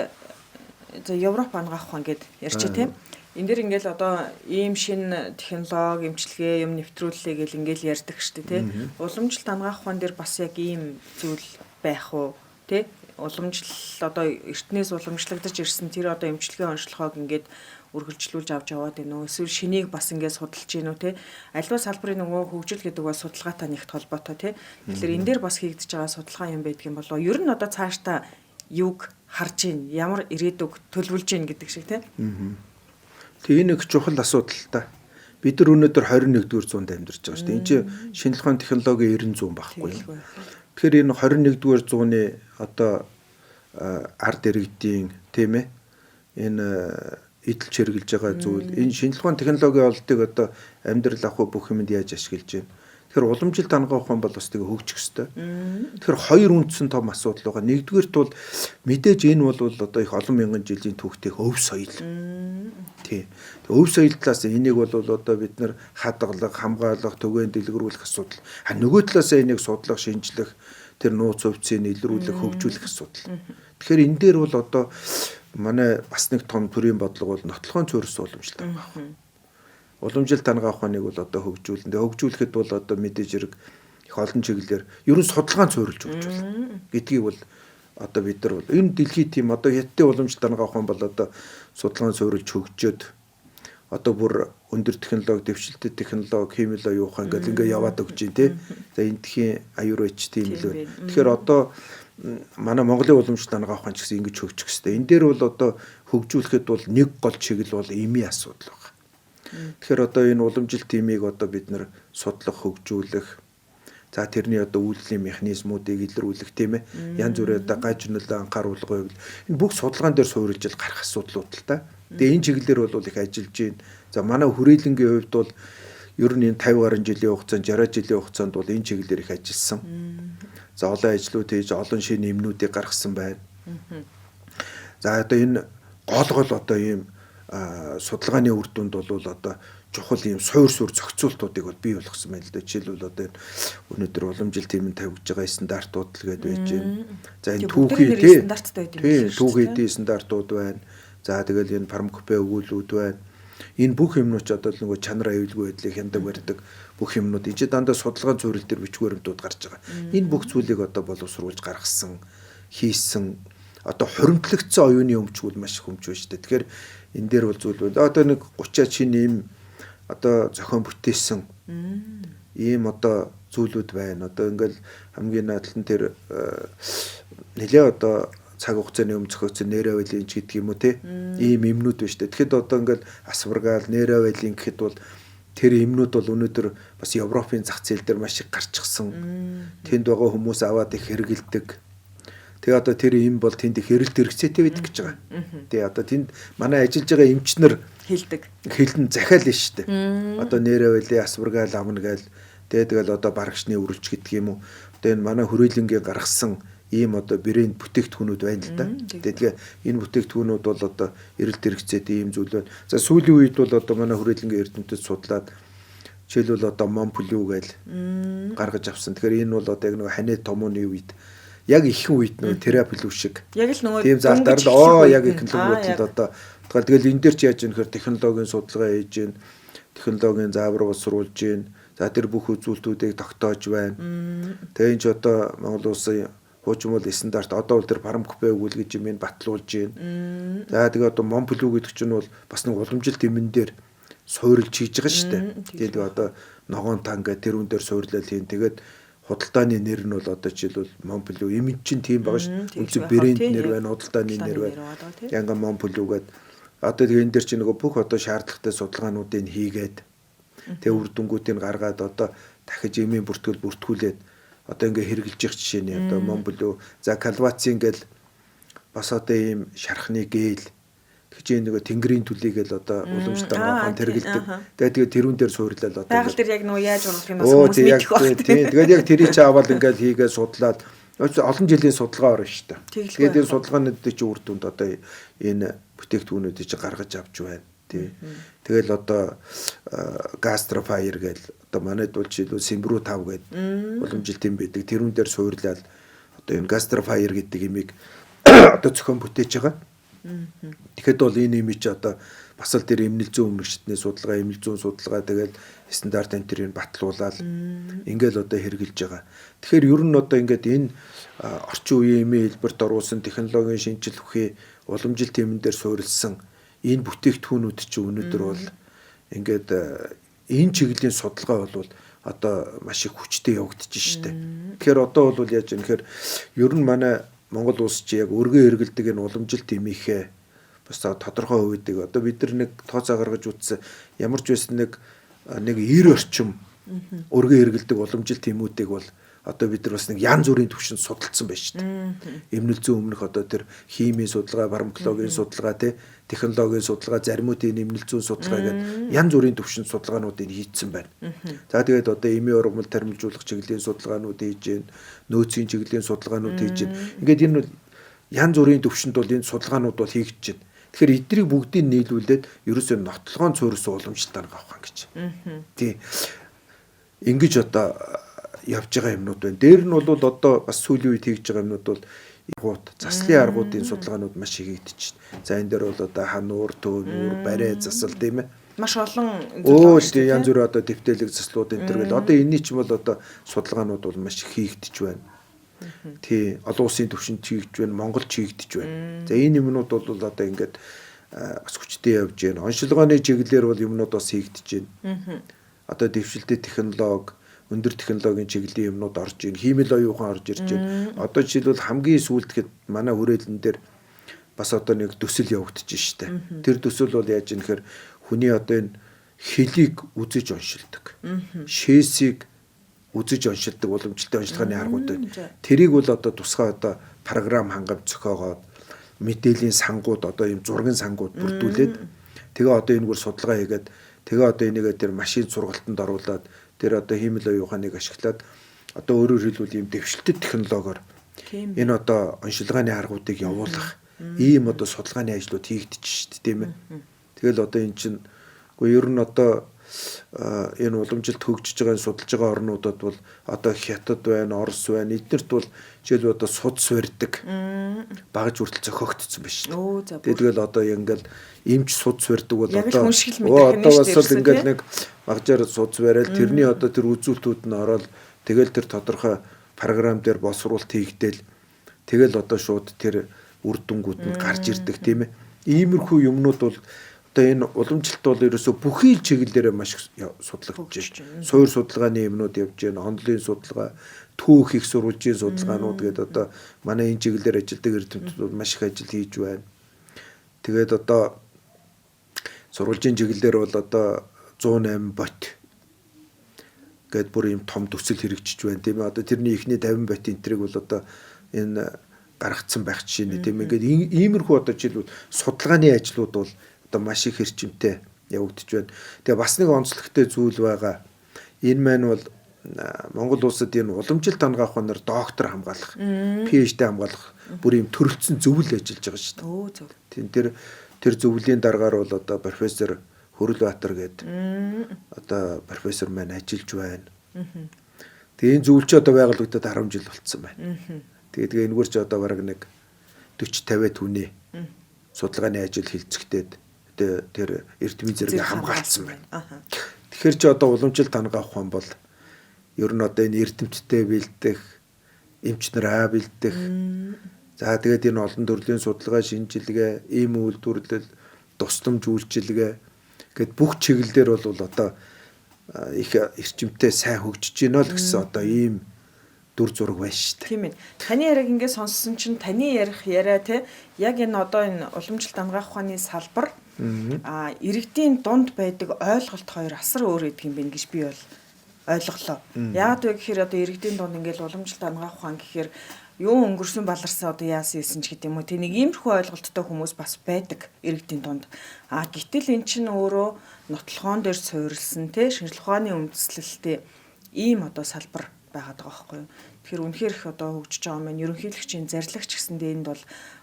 Европ ангаах ухаан гэд ярьчих тийм. Энд дэр ингээл одоо ийм шинэ технологи, эмчилгээ, юм нэвтрүүллээ гэл ингээл ярьдаг штэ тий. Уламжлалт ангаах ухаан дээр бас яг ийм зүйл байх уу тий? Уламжлал одоо эртнээс уламжлагдаж ирсэн тэр одоо эмчилгээ онцлогоог ингээд үргэлжлүүлж авч яваад байна уу? Эсвэл шинийг бас ингээд судалж гин үү тий? Альва салбарын нөгөө хөгжил гэдэг бол судалгаатай нэгт холбоотой тий. Тэгэхээр энэ дээр бас хийгдэж байгаа судалгаа юм байдаг юм болоо. Ер нь одоо цаашдаа юуг харж гин, ямар ирээдүг төлөвлөж гин гэдэг шиг тий. Тэгээ нэг чухал асуудал та. Бид нар өнөөдөр 21-р зуунд амьдарч байгаа шүү дээ. Энд чинь шинжлэх ухааны технологи 90 байхгүй. Тэгэхээр энэ 21-р зууны одоо ард иргэдийн тийм ээ энэ идэл чиргэлж байгаа зүйл энэ шинжлэх ухааны технологийн олдыг одоо амьдрал авах бүх юмд яаж ашиглаж байна. Тэгэхээр уламжлалт дангаа ухаан бол бас тэгээ хөгжих ёстой. Тэгэхээр хоёр үндсэн том асуудал байгаа. Нэгдүгээрт бол мэдээж энэ бол одоо их олон мянган жилийн түүхтэйх өв соёл. Тий. Өв соёл талаас энийг бол одоо бид нар хадгалах, хамгаалах, түгээн дэлгэрүүлэх асуудал. Нөгөө талаас энийг судлах, шинжлэх, тэр нууц хувьцыг илрүүлэх, хөгжүүлэх асуудал. Тэгэхээр энэ дээр бол одоо манай бас нэг том төрийн бодлого бол нотлохын цөөрс уламжлалт байгаа. Уламжлалт дангаа ухааныг бол одоо хөгжүүлнэ. Хөгжүүлэхэд бол одоо мэдээж хэрэг их олон чиглэлээр ерөн судалгаан цөөрөлж өгч байна. Гэдгийг бол одоо бид нар бол энэ дэлхийд тийм одоо хятадын уламжлалт дангаа ухаан бол одоо судалгаан цөөрөлж хөгжөөд одоо бүр өндөр технологи, дэвшилтэт технологи, химиологи юу ухаан гэл ингээ яваад өгч байна тий. За эндхийн аюурч тийм л байна. Тэгэхээр одоо манай Монголын уламжлалт дангаа ухаан ч гэсэн ингэж хөгжих хэрэгтэй. Энэ дээр бол одоо хөгжүүлэхэд бол нэг гол чиглэл бол эмийн асуудал байна. Тэгэхээр одоо энэ уламжлалт тимийг одоо бид нэр судлах, хөгжүүлэх, за тэрний одоо үйлдлийн механизмуудыг илрүүлэх тийм ээ. Янз бүрийн одоо гажнуулаа анхааруулга байвал энэ бүх судалгаан дээр суурилж гарах асуудлууд л та. Тэгээ энэ чиглэлээр бол их ажиллаж байна. За манай хүрээлэнгийн хувьд бол ер нь энэ 50 гаруй жилийн хугацаанд 60 жилийн хугацаанд бол энэ чиглэлээр их ажилласан. За олон ажлууд хийж олон шинэ эмнүүдийг гаргасан байна. За одоо энэ гол одоо ийм судалгааны үр дүнд бол одоо чухал ийм суур зохицуултуудыг бол бий болгосон байна л да. Жишээлбэл одоо энэ өнөөдөр уламжлалт тим тавьж байгаа стандартууд л гээд байж байна. За энэ түүхийн түүхийн стандартууд байна. За тэгэл энэ фармакопея өгүүлбэрүүд байна. Энэ бүх юмнууд одоо нөгөө чанар аюулгүй байдлыг хяндаг барьдаг бүх юмнууд энэ дандаа судалгаан зөвлөл төр бичгүүрэмтүүд гарч байгаа. Энэ бүх зүйлийг одоо боловсруулж гаргасан, хийсэн одоо хоримтлагдсан оюуны өмчгүүд маш их өмч байна шүү дээ. Тэгэхээр энэ дээр бол зүйл байна. Одоо нэг 30-аад шинэ ийм одоо зохион бүтээсэн ийм одоо зүйлүүд байна. Одоо ингээл хамгийн наадтал нь тэр нэлээ одоо цаг хугацааны өмнө зохиоцсон нейровайлинч гэдэг юм уу те ийм эмнүүд байна шүү дээ. Тэгэхэд одоо ингээл асваргаал нейровайлин гэхэд бол тэр эмнүүд бол өнөөдөр бас Европын зах зээл дээр маш их гарчихсан. Тэнд байгаа хүмүүс аваад их хэрэгэлдэг. Тэгээ одоо тэр эм бол тэнд их эрэлт хэрэгцээтэй байдаг гэж байгаа. Тэгээ одоо тэнд манай ажиллаж байгаа эмчнэр хэлэн захиал нь шүү дээ. Одоо нейровайлин асваргаал амна гээл тэгээ тэгэл одоо барагчны үрэлж гэдэг юм уу. Одоо энэ манай хүрээлэнгийн гаргасан ийм одоо брэнд бүтээгдэхүүнүүд байна л да. Тэгээ энэ бүтээгдэхүүнүүд бол одоо эрэлт хэрэгцээд ийм зүйл байна. За сүүлийн үед бол одоо манай хүрээлэнгийн эрдэмтэд судлаад жишээлбэл одоо Монплю гээл гаргаж авсан. Тэгэхээр энэ бол одоо яг нэг ханаа томооны үед яг ихэнх үед нөгөө терапилүү шиг. Яг л нөгөө тийм залтаар л яг их технологиуд одоо тэгэл энэ дээр ч яаж юм хэр технологийн судалгаа хийж гин, технологийн заавар боловсруулж гин. За тэр бүх үзүүлэлтүүдийг тогтоож байна. Тэгээ энэ ч одоо Монгол улсын хуучин бол стандарт одоо бол тэр фармкопе өгүүлгэж юм батлуулж байна. За тэгээ одоо Монплю гэдэг чинь бол бас нэг уламжлалт эмэн дээр суурилж хийж байгаа шүү дээ. Тэгээд одоо ногоон танга тэр үн дээр суурлал хийн. Тэгээд худалдааны нэр нь бол одоо жишээлбэл Монплю эмэн чинь тийм байгаа шүү. Үнэхээр брэнд нэр байна, худалдааны нэр байна. Янга Монплю гэдэг одоо тэгээ энэ дээр чинь нөгөө бүх одоо шаардлагатай судалгаануудыг хийгээд тэгээ үр дүнгуудыг гаргаад одоо дахиж эмийн бүртгүүлээд одоо ингээ хэрэгжилж явах жишээ нь одоо Монплю за калвацин гэл бас одоо ийм шархны гээл тэгж нөгөө тэнгэрийн түлийгээл одоо уламжлалтай нохоон тэргэлдэг. Тэгээ тэрүүн дээр суурлал одоо байгаль дээр яг нөгөө яаж ургах юм бас хүмүүс мэдэх байх. Тэгээд яг тэрийг ч аваад ингээл хийгээд судлаад олон жилийн судалгаа орно шүү дээ. Тэгээд энэ судалгаанууд чинь үр дүнд одоо энэ бүтээгдэхүүнүүдийг чинь гаргаж авч байна. Тэгэл одоо гастрофайр гээл одоо манайд бол жишээлбэл Симбрүү 5 гээд уламжилт юм байдаг. Тэрүүн дээр суурлаад одоо энэ гастрофайр гэдэг имийг одоо зохион бүтээж байгаа. Тэгэхэд бол энэ имийг чи одоо бас л тэр эмнэл зүүн өмнөгчтний судалгаа, эмнэл зүүн судалгаа тэгэл стандарт энтерийг батлуулаад ингээл одоо хэрэгжилж байгаа. Тэгэхээр ер нь одоо ингээд энэ орчин үеийн эмийн хэлбэрт оруулсан технологийн шинжил бүхий уламжилт эмэн дээр суурилсан энэ бүтээгдэхүүнүүд чинь өнөөдөр бол ингээд энэ чиглэлийн судалгаа бол одоо маш их хүчтэй явагдаж штэ. Тэгэхээр одоо бол яаж юм гэхээр ер нь манай Монгол улс чи яг өргөө эргэлдэг энэ уламжилт эмийнхээ бас тодорхой хувьдыг одоо бид нар нэг тооцоо гаргаж үзсэн ямар ч байсан нэг 90 орчим өргөө эргэлдэг уламжилт эмүүдийг бол одоо бид нар бас нэг янз бүрийн түвшинд судалсан байж шүү дээ. Эмнэл зүүн өмнөх одоо тэр химийн судалгаа, фармакологийн судалгаа, технологийн судалгаа, заримуудын эмнэл зүүн судалгаа гэдэг янз бүрийн түвшинд судалгаануудыг хийцэн байна. За тэгээд одоо эмийн ургамал тармилжуулах чиглэлийн судалгаанууд хийж гин, нөөцийн чиглэлийн судалгаанууд хийж гин. Ингээд энэ бол янз бүрийн түвшинд бол энэ судалгаанууд бол хийгдэж байна. Тэгэхээр эднийг бүгдийг нийлүүлээд ерөөсөө нотлогоон цөөрөс уламжлалт авах гэж. Тий. Ингэж одоо явж байгаа юмнууд байна. Дээр нь бол одоо бас сүүлийн үед хийж байгаа юмнууд бол гут заслын аргуудын судалгаанууд маш хийгдэж байна. За энэ дээр бол одоо хануур, төөнүүр, барай засал тийм ээ. Маш олон янз бүр одоо дэвтэлэг заслууд энэ төр гэл одоо энэний ч бол одоо судалгаанууд бол маш их хийгдэж байна. Тий, олон улсын түвшинд хийгдэж байна, Монголд хийгдэж байна. За энэ юмнууд бол одоо ингээд бас хүчтэй явж байна. Оншилгооны чиглэлээр бол юмнууд бас хийгдэж байна. Одоо дэвшилтэй технологи өндөр технологийн чиглэлийн юмнууд орж ийн, химэл оюухан орж ирж байна. Одоо жишээлбэл хамгийн сүүлдэхэд манай хүрээлэн дээр бас одоо нэг төсөл явагдаж штэ. Тэр төсөл бол яаж юм гэхээр хүний одоо энэ хэлийг үзэж оншилдог. Шээсийг үзэж оншилдог уламжлалтай оншилгааны аргууд байна. Тэрийг бол одоо тусгай одоо програм хангамж зохиогоод мэдээллийн сангууд одоо ийм зургийн сангууд бүрдүүлээд тэгээ одоо энэ бүр судалгаа хийгээд тэгээ одоо энийгээ тэр машин сургалтанд оруулаад тэр одоо химэл оюуханыг ашиглаад одоо өөрөөр хэлбэл ийм дэвшилтэд технологиор энэ одоо оншилгааны аргуудыг явуулах ийм одоо судалгааны ажлууд хийгдэж шүү дээ тийм ээ. Тэгэл одоо эн чинь үгүй ер нь одоо энэ уламжилт хөгжиж байгаа судалж байгаа орнуудад бол одоо Хятад байна, Орос байна. Эднэрт бол жишээлбэл одоо суд суурьдаг багаж хүртэл зохиогдсон байна шүү дээ. Тэгэл одоо ингээл эмч суд суурьдаг бол одоо бас л ингээл нэг багажаар суд суурьал тэрний одоо тэр үзүүлэлтүүд нь ороод тэгэл тэр тодорхой програм дээр боловсруулалт хийгдэл тэгэл одоо шууд тэр үр дүнгууд нь гарч ирдэг тийм ээ. Иймэрхүү юмнууд бол одоо энэ уламжлалт бол ерөөсө бүхий чиглэлээр маш судлагдж байна. Суур судалгааны юмнууд явж байна, онлын судалгаа, түүх их сурвалжийн судалгаанууд гэдэг одоо манай энэ чиглэлээр ажилладаг эрдэмтдүүд бол маш их ажил хийж байна. Тэгээд одоо сурвалжийн чиглэлээр бол одоо 108 бот гэд бүр юм том төсөл хэрэгжиж байна тийм ээ. Одоо тэрний ихний 50 бот энтриг бол одоо энэ гаргацсан байх жишээ нэ тийм ээ. Ингээд иймэрхүү одоо жишээлбэл судалгааны ажлууд бол одоо маш их хэрчимтэй явагдаж байна. Тэгээ бас нэг онцлогтой зүйл байгаа. Энэ маань бол Монгол улсад энэ уламжилт ангаах ухаанаар доктор хамгаалах, PhD хамгаалах бүр юм төрөлцсөн зөвлөл ажиллаж байгаа шүү дээ. Өө зөв. Тэр зөвлөлийн дараагаар бол одоо профессор Хөрөлбаатар гээд одоо профессор маань ажиллаж байна. Тэгээ энэ зөвлөлч одоо байгуулагдаад 10 жил болцсон байна. Тэгээ энэгээр ч одоо бараг нэг 40-50 түүний судалгааны ажил хилцэгдээд тэр эрдмийн зэрэг хамгаалсан байна. Тэгэхээр ч одоо уламжилт ангаах ухаан бол ер нь одоо энэ эрдэмтдтэй бэлдэх, эмч нараа бэлдэх. За тэгээд энэ олон төрлийн судалгаа, шинжилгээ, ийм үйлдвэрлэл, тусламж үйлчилгээ гэд бүх чиглэлээр бол одоо их эрчимтэй сайн хөгжиж байна л гэсэн одоо ийм дүр зураг байна шүү дээ. Тийм ээ. Таны яриг ингээд сонссон чинь таны ярих яриа те яг энэ одоо энэ уламжилт ангаах ухааны салбар иргэдийн дунд байдаг ойлголт хоёр асар өөр гэдэг юм байна гэж би бол ойлголоо. Яагаад вэ гэхээр одоо иргэдийн дунд ингээд уламжилт ангаах ухаан гэхээр юу өнгөрсөн баларсан одоо яасан юм ч гэдэг юм уу. Тэнийг иймэрхүү ойлголттой хүмүүс бас байдаг иргэдийн дунд. Гэтэл эн чинь өөрөө нотлохоон дээр суурилсан те шинжлэх ухааны үндэслэлтэй ийм одоо салбар байгаад байгаа байхгүй юу. Тэгэхээр үнэхээр их одоо хөгжиж байгаа маань ерөнхийлөгчийн зарлагч гэсэндээ энд бол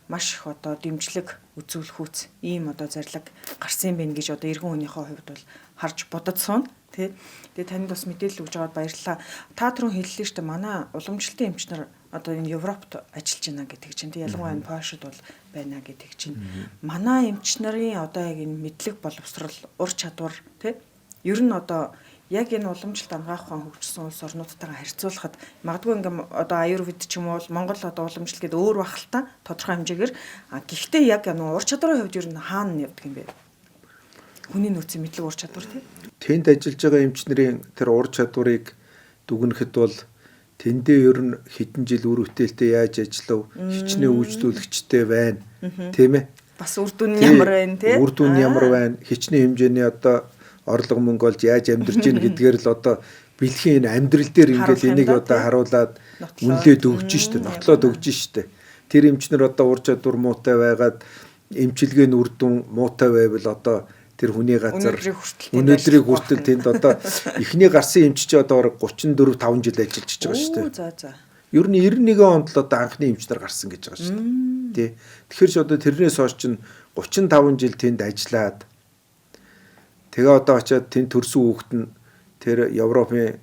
маш их одоо дэмжлэг үзүүлэхүүц ийм одоо зарлаг гарсан юм байна гэж одоо иргэн хүнийхээ хувьд бол харж бодож суuna тий. Тэгээ танд бас мэдээлэл өгж байгаад баярлалаа. Та түрүүн хэллээ шүү дээ манай уламжлалтын эмч нар одоо энэ Европт ажиллаж байна гэдэг чинь тий ялангуяа энэ Польшид бол байна гэдэг чинь манай эмч нарын одоо яг энэ мэдлэг боловсрал ур чадвар тий ер нь одоо яг энэ уламжилт ангаах ухаан хөгжсөн улс орнуудтайгаа харьцуулахад магадгүй ингээм одоо аюурвед ч юм уу Монгол одоо уламжлалт гэдэг өөр бах л та тодорхой хэмжээгээр гэхдээ яг ур чадварын хувьд ер нь хаана явдаг юм бэ? Хүний нөөцийн мэдлэг ур чадвар тий. Тэнд ажиллаж байгаа эмч нарын тэр ур чадварыг дүгнэхэд бол тэндээ ер нь хэдэн жил үр бүтээлтэй яаж ажиллав, хичнээн үйлчлүүлэгчтэй байна. Тийм ээ. Бас үр дүн нь ямар байна тий? Үр дүн ямар байна? Хичнээн хэмжээний одоо орлого мөнгө олж яаж амьдарч ийн гэдгээр л одоо бэлгийн энэ амьдрал дээр ингээд энийг одоо харуулад үнэлээд өгч штэ, нотлоод өгч штэ. Тэр эмчнэр одоо ур чадвар муутай байгаад эмчилгээний үр дүн муутай байвал одоо тэр хүний газар өнөөдрийг хүртэл тэнд одоо эхний гарсан эмч чи одоо 34 5 жил ажиллаж байгаа штэ. За. Ер нь 91 онд л одоо анхны эмчнэр гарсан гэж байгаа штэ. Тий. Тэгэхээр ч одоо тэрнээс хойш чинь 35 жил тэнд ажиллаад тэгээ одоо очиад тэнд төрсөн хүүхэд нь тэр Европын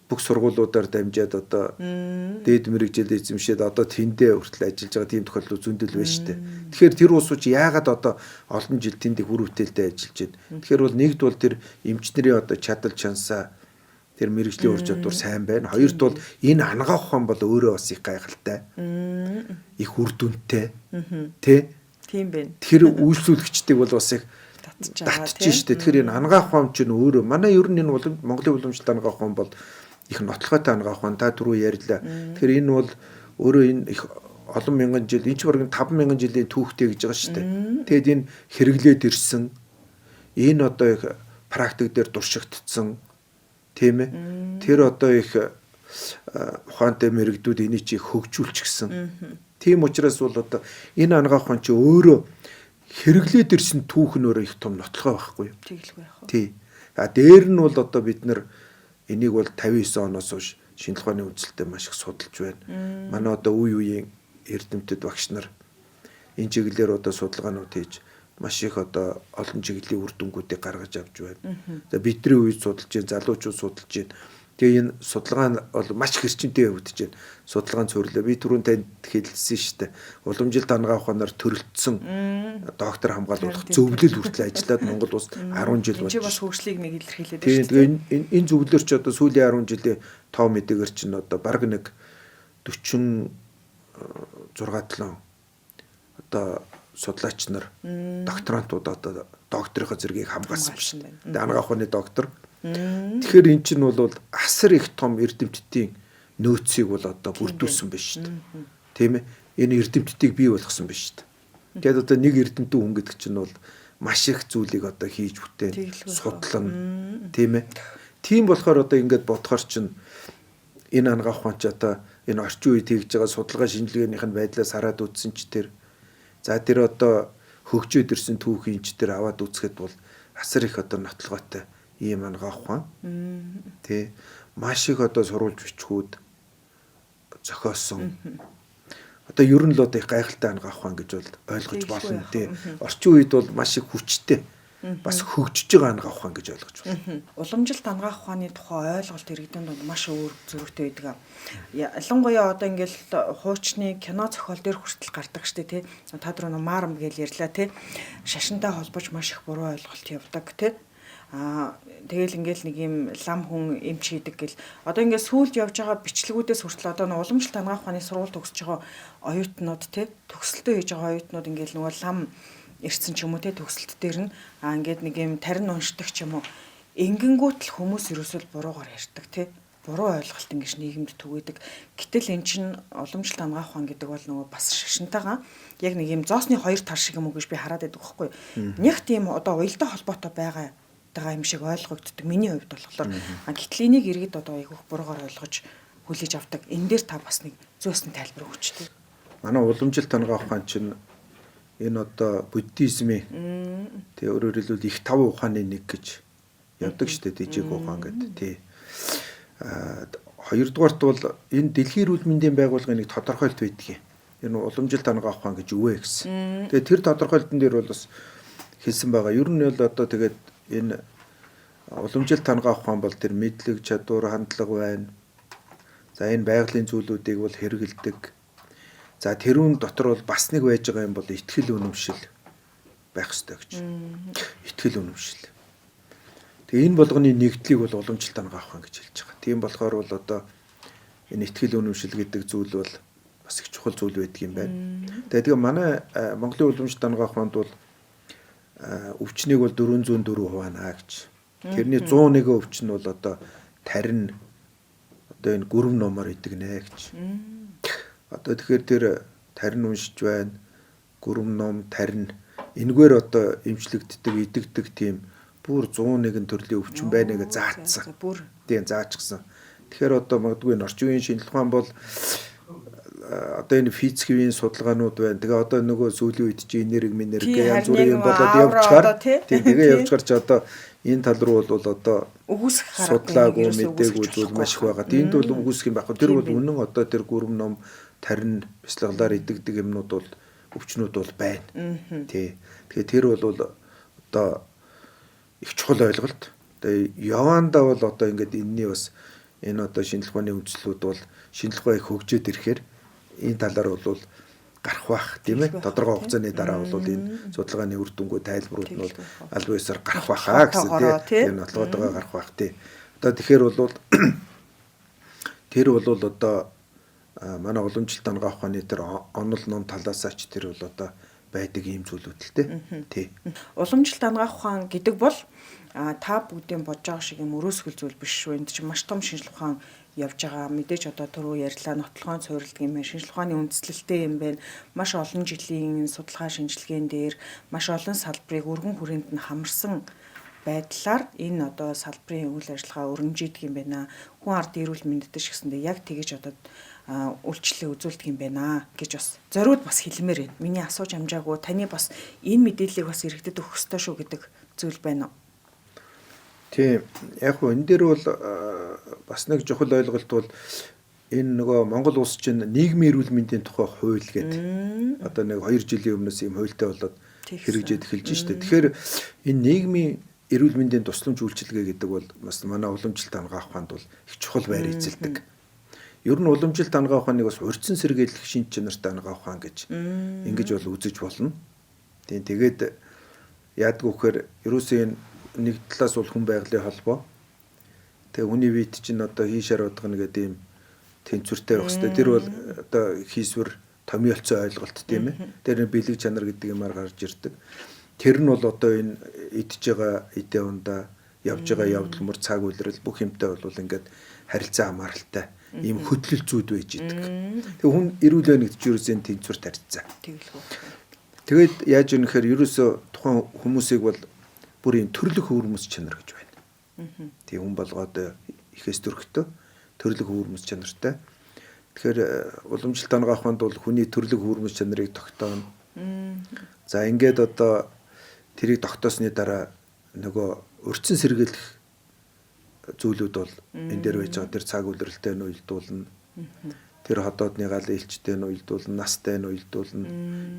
бүх сургуулиудаар дамжаад одоо дээд мэрэгжил эзэмшээд одоо тэндээ хүртэл ажиллаж байгаа тийм тохиолдол зөндөл байна шүү дээ. Тэгэхээр тэр улсууч яагаад одоо олон жил тэнд их үр бүтээлтэй ажиллаж байна. Тэгэхээр бол нэгд бол тэр эмчнэрийн одоо чадал чансаа тэр мэрэгжлийн ур чадвар сайн байна. Хоёрт бол энэ ангаах ухаан бол өөрөө бас их гайхалтай. Их үр дүнтэй. Тэ? Тийм байна. Тэр үйлчлүүлэгчдийг бол бас их татчих штэ. Тэгэхээр энэ ангаах ухаан чинь өөрөө манай ер нь энэ Монголын уламжлалт ангаах ухаан бол их нотлохойтой ангаах ухаан та түрүү ярьлаа. Тэгэхээр энэ бол өөрөө энэ их олон мянган жил энэ ч бараг 5,000 жилийн түүхтэй гэж байгаа штэ. Тэгэд энэ хэрэглээд ирсэн энэ одоо их практик дээр дуршигдсан тийм ээ. Тэр одоо их ухаантай мэрэгдүүд энийг чи хөгжүүлчихсэн. Тийм учраас бол одоо энэ ангаах ухаан чи өөрөө хэрэглээд ирсэн түүх нь өөрөө их том нотлохой байхгүй юу? Тэглэхгүй яах вэ? Тий. Дээр нь бол одоо бид нар энийг бол 59 оноос хойш шинжлэх ухааны үндэслэлтэй маш их судалж байна. Манай одоо үе үеийн эрдэмтэд багш нар энэ чиглэлээр одоо судалгаанууд хийж маш их одоо олон чиглэлийн үр дүнгуудыг гаргаж авч байна. За бидний үед судалж байна, залуучууд судалж байна. Тэгээ энэ судалгаа бол маш хэрчинтэй явагдаж байна. Судалгаан цуурлаа. Би түрүүн танд хэлсэн шүү дээ. Уламжилт ангаах ухаанаар төрөлдсөн доктор хамгаалуулах зөвлөл хүртэл ажиллаад Монгол улс 10 жил болж. Чи бас хөгжлийг нэг илэрхийлээд байна. Тэгээ энэ зөвлөлөр ч одоо сүүлийн 10 жилийн тоо мэдээгээр чинь одоо бараг нэг 46 7 одоо судлаач нар докторантууд одоо докторийнхоо зэргийг хамгаалсан байна. Тэгээ ангаах ухааны доктор. Тэгэхээр эн чинь бол асар их том эрдэмтдийн нөөцийг бол одоо бүрдүүлсэн байна шүү дээ. Тийм ээ. Энэ эрдэмтдийг бий болгосон байна шүү дээ. Тэгээд одоо нэг эрдэмтэн хүн гэдэг чинь бол маш их зүйлийг одоо хийж бүтээн судлана. Тийм ээ. Тийм болохоор одоо ингээд бодохоор чинь энэ ангаах ухаан ч одоо энэ орчин үед хийж байгаа судалгаа шинжилгээнийх нь байдлаас хараад үзсэн ч тэр за тэр одоо хөгжөөд ирсэн түүхийн ч тэр аваад үзэхэд бол асар их одоо нотлоготой ийм ангаа ухаан. Тэ маш их одоо сурвалж бичгүүд зохиосон. Одоо ер нь л одоо их гайхалтай ангаа ухаан гэж бол ойлгож болно тий. Орчин үед бол маш их хүчтэй бас хөгжиж байгаа ангаа ухаан гэж ойлгож байна. Уламжилт ангаа ухааны тухай ойлголт иргэдийн донд маш өөр зөрүүтэй байдаг. Ялангуяа одоо ингээл хуучны кино зохиол дээр хүртэл гардаг штэ тий. Та түрүү Марм гэж ярьлаа тий. Шашинтай холбож маш их буруу ойлголт явдаг тий. Тэгэл ингээл нэг юм лам хүн эмч хийдэг гэл одоо ингээд сүүлд явж байгаа бичлэгүүдээс хүртэл одоо нэг уламжилт ангаа ухааны сургууль төгсөж байгаа оюутнууд тий төгсөлтөө хийж байгаа оюутнууд ингээл нөгөө лам ирсэн ч юм уу тий төгсөлт дээр нь ингээд нэг юм тарин уншдаг ч юм уу ингэнгүүт л хүмүүс ерөөсөө буруугаар ярьдаг тий буруу ойлголт ингэж нийгэмд түгээдэг. Гэтэл эн чинь уламжилт ангаа ухаан гэдэг бол нөгөө бас шашинтайгаа яг нэг юм зоосны хоёр тал шиг юм уу гэж би хараад байдаг байхгүй. Нэг тийм одоо уялдаа холбоотой байгаа юм шиг ойлгогддог. Миний хувьд болохоор гэтэл энийг иргэд одоо айгүйх буруугаар ойлгож хүлээж авдаг. Энэ дээр та бас нэг зөөсний тайлбар өгч тээ. Манай уламжилт ангаа ухаан чинь энэ одоо буддизмын тэгээ өөрөөр хэлбэл их тав ухааны нэг гэж явдаг шүү дээ. Дижиг ухаан гэдэг тий. Хоёрдугаарт бол энэ дэлхийн эрүүл мэндийн байгууллагын нэг тодорхойлт байдаг юм. Энэ уламжилт ангаа ухаан гэж юу вэ гэсэн. Тэгээ тэр тодорхойлтын дээр бол бас хэлсэн байгаа. Ер нь бол одоо тэгээд энэ уламжилт ангаа ухаан бол тэр мэдлэг, чадвар, хандлага байна. За энэ байгалийн зүйлүүдийг бол хэрэгэлдэг. За тэрүүн дотор бол бас нэг байж байгаа юм бол итгэл үнэмшил байх ёстой гэж. Итгэл үнэмшил. Тэгээ энэ болгоны нэгдлийг бол уламжилт ангаа ухаан гэж хэлж байгаа. Тийм болохоор бол одоо энэ итгэл үнэмшил гэдэг зүйл бол бас их чухал зүйл байдаг юм байна. Тэгээ манай Монголын уламжилт ангаа ухаанд бол өвчнийг бол 404 хуваана гэж. Тэрний 101 өвчин бол одоо тарин одоо энэ гүрэм номоор идэгнэ гэж. Одоо тэгэхээр тэр тарин уншиж байна. Гүрэм ном, тарин энэгээр одоо эмчлэгддэг, идэгдэг тийм бүр 101 төрлийн өвчин байна гэж заацсан. Тийм заачсан. Тэгэхээр одоо магадгүй орчин үеийн шинжилгээ ухаан бол одоо энэ физикийн судалгаанууд байна. Тэгээ одоо нөгөө сүүлийн үед чи энерги янз бүрийн юм болоод явчихаар тийм тэгээ явчихар ч одоо энэ тал руу бол одоо судлаагүй мэдээгүй зүйл маш их байгаа. Энд бол үгүйсэх юм байхгүй. Тэр бол үнэн одоо тэр гүрэм ном тарин бяцлаглаар идэгдэг юмнууд бол өвчнүүд бол байна. Тий. Тэгэхээр тэр бол одоо их чухал ойлголт. Тэгээ яванда бол одоо ингээд энэний бас энэ одоо шинжилгээ ухааны үндэслэлүүд бол шинжилгээ ухаан их хөгжөөд ирэхээр энэ талаар бол гарах бах тийм ээ тодорхой хугацааны дараа бол энэ судалгааны үр дүнгүй тайлбарууд нь бол аль биесээр гарах бахаа гэсэн тийм энэ бодлогоо гарах бах тийм одоо тэгэхээр бол тэр бол одоо манай уламжилт ангаа ухааны тэр онол ном талаасаач тэр бол одоо байдаг ийм зүйлүүд л тий. Уламжилт ангаа ухаан гэдэг бол та бүгдийн бодож байгаа шиг юм өрөөсгөл зүйл биш шүү. Энд чинь маш том шинжилгээ ухаан явж байгаа. Мэдээж одоо түрүү ярьлаа нотлохоон суурилдаг юм байна. Шинжилгээ ухааны үндэслэлтэй юм байна. Маш олон жилийн судалгаа шинжилгээнд дээр маш олон салбарыг өргөн хүрээнд нь хамарсан байдлаар энэ одоо салбарын үйл ажиллагаа өрнөжийдэг юм байна. Хүн ардын эрүүл мэндэд ч гэсэндээ яг тэгэж одоо үйлчлэлээ үзүүлдэг юм байна гэж бас зориуд бас хэлмээр байна. Миний асууж амжаагүй таны бас энэ мэдээллийг бас иргэдэд өгөх ёстой шүү гэдэг зүйл байна уу? Тийм. Яг хөө энэ дээр бол бас нэг чухал ойлголт бол энэ нөгөө Монгол улс чинь нийгмийн эрүүл мэндийн тухай хууль гэдэг одоо нэг 2 жилийн өмнөөс ийм хуультай болоод хэрэгжээд эхэлж штэ. Тэгэхээр энэ нийгмийн эрүүл мэндийн тусламж үйлчилгээ гэдэг бол бас манай уламжилт ангаа ухаанд бол их чухал байр эзэлдэг. Ер нь уламжилт ангаа ухааныг бас урьдчилан сэргийлэх шинж чанартай ангаа ухаан гэж ингэж бол үзэж болно. Тийм тэгээд яадаг вөхөр ерөөсөө нэг талаас бол хүн байгалийн холбоо. Тэгээ хүний вит чинь одоо хийшээр удгана гэдэг юм тэнцвэртэй байх хэвээр. Тэр бол одоо хийсвэр томьёолцоо ойлголт тийм ээ. Тэр бэлэг чанар гэдэг юмар гарч ирдэг. Тэр нь бол одоо энэ идж байгаа эдээ ундаа явж байгаа явдал мөр цаг үйлрэл бүх юмтай бол ингээд харилцаа хамааралтай ийм хөдлөл зүйд байж идэг. Тэгээ хүн эрүүл байна гэдэг чинь ерөөсөө тэнцвэр тарьцаа. Тэгээд яаж юм гэхээр ерөөсөө тухайн хүмүүсийг бол бүр ийм төрлөх өвөрмөс чанар гэж байна. Тийм хүн болгоод ихээс төрхтөө төрлөх өвөрмөс чанартай. Тэгэхээр уламжилт ангаа ухаанд бол хүний төрлөх өвөрмөс чанарыг тогтооно. За ингээд одоо тэрийг тогтоосны дараа нөгөө урьдчилан сэргийлэх зүйлүүд бол энэ дээр байж байгаа. Тэр цаг үлрэлтэд нь уялдуулна. Тэр ходоодны гал илчтэй нь уялдуулна, настай нь уялдуулна,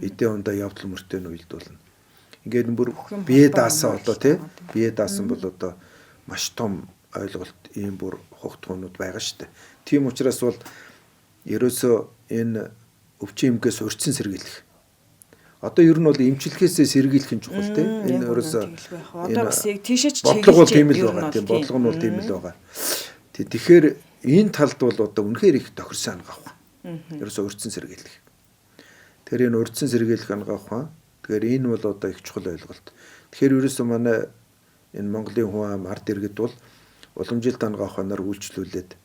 эдийн ундаа явдал мөртэй нь уялдуулна. Ингээд бүр бие даасан одоо тий бие даасан бол одоо маш том ойлголт ийм бүр хугтгуунууд байгаа шүү дээ. Тийм учраас бол ерөөсөө энэ өвчин эмгээс урьдчилан сэргийлэх. Одоо ер нь бол эмчилгээсээ сэргийлэх нь чухал тий. Энэ ерөөсөө одоо бас яг тийшээч бодлого бол тийм л байгаа. Тийм бодлого нь бол тийм л байгаа. Тэгэхээр энэ талд бол одоо үнэхээр их тохирсон ангаах байна. Ерөөсөө урьдчилан сэргийлэх. Тэр энэ урьдчилан сэргийлэх ангаах байна. Тэгэхээр энэ бол одоо их чухал ойлголт. Тэгэхээр ерөөсөө манай энэ Монголын хүн ам ард иргэд бол уламжилт ангаах ханаар үйлчлүүлээд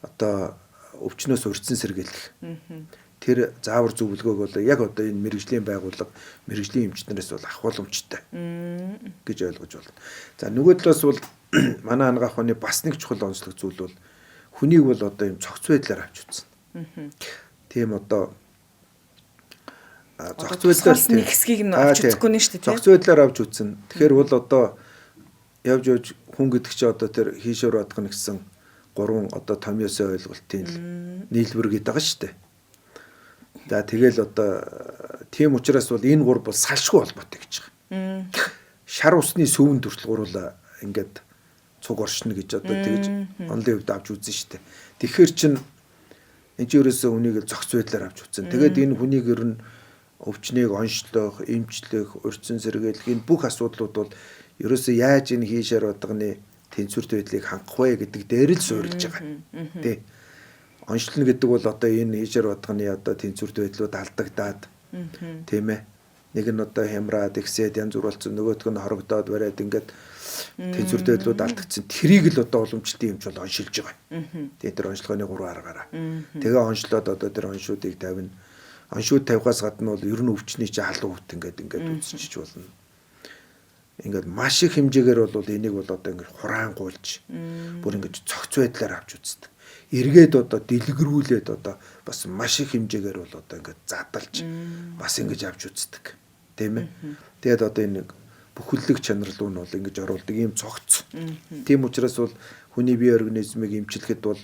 одоо өвчнөөс урьдчилан сэргийлэх. Тэр заавар зөвлөгөөг бол яг одоо энэ мэрэгжлийн байгууллага, мэрэгжлийн эмчнэрээс бол авах боломжтой гэж ойлгож байна. За нөгөө талаас бол манай ангаах ухааны бас нэг чухал онцлог зүйл бол хүнийг бол одоо юм цогц байдлаар авч үзсэн. Тийм одоо зохиц байдлаар нэг хэсгийг нь авч үзэхгүй нь шүү дээ. Зохиц байдлаар авч үзсэн. Тэгэхээр бол одоо явж хүн гэдэг чинь одоо тэр хийшээр бадгах гэсэн 3 одоо томьёосын ойлголтын нийлбэр гэдэг байгаа шүү дээ. За тэгэл одоо тийм учраас бол энэ 3 бол салшгүй холбоотой гэж байгаа. Шар усны сөвөн төртөл гуруула ингээд цуг оршино гэж одоо тэгж онлын хувьд авч үзэн шүү дээ. Тэгэхээр чин энэ ч ерөөсөө үнийг зохиц байдлаар авч үзсэн. Тэгээд энэ хүнийг ер нь өвчнийг онцлох, эмчлэх, урьдчилан сэргийлэх энэ бүх асуудлууд бол ерөөсөө яаж энэ хийшээр бадганы тэнцвэрт байдлыг хангах вэ гэдэг дээр л суурилж байгаа. Тэ. Онцлно гэдэг бол одоо энэ хийшээр бадганы одоо тэнцвэрт байдлууд алдагдаад тийм ээ. Нэг нь одоо хямраад ихсээд янз бүр болсон, нөгөөх нь хорогдоод бариад ингээд тэнцвэрт байдлууд алдагдсан. Тэрийг л одоо уламжлалтын эмч бол оншилж байгаа. Тэгээд тэр онцлогооны 3 аргаараа. Тэгээ онцлоод одоо тэр оншуудыг тавина. Оншууд тавихаас гадна бол ер нь өвчний чи халуун хут ингээд үзчихэж болно. Ингээд маш их хэмжээгээр бол энийг бол одоо ингээд хураангуйлж бүр ингээд цогц байдлаар авч үздэг. Эргээд одоо дэлгэрүүлээд одоо бас маш их хэмжээгээр бол одоо ингээд задалж бас ингэж авч үздэг. Тийм ээ. Тэгээд одоо энэ бүхэлдэг чанарлуу нь бол ингэж оруулдаг ийм цогц. Тийм учраас бол хүний бие организмыг эмчлэхэд бол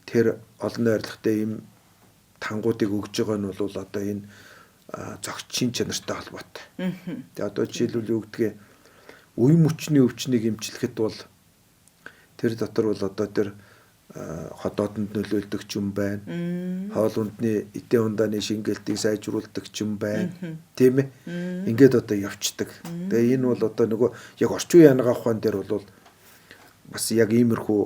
тэр олон найрлагатай ийм тангуудыг өгж байгаа нь бол одоо энэ зохицын чанартай холбоотой. Тэгээ одоо жишээлбэл юу гэдгийг үе мөчний өвчнийг эмчлэхэд бол тэр дотор бол одоо тэр ходоодонд нөлөөлдөг ч юм байна. Хоол ундны эдийн ундааны шингээлтийг сайжруулдаг ч юм байна. Тийм ээ. Ингээд одоо явцдаг. Тэгээ энэ бол одоо нөгөө яг орчин үеийн ангаах ухаан дээр бол бас яг иймэрхүү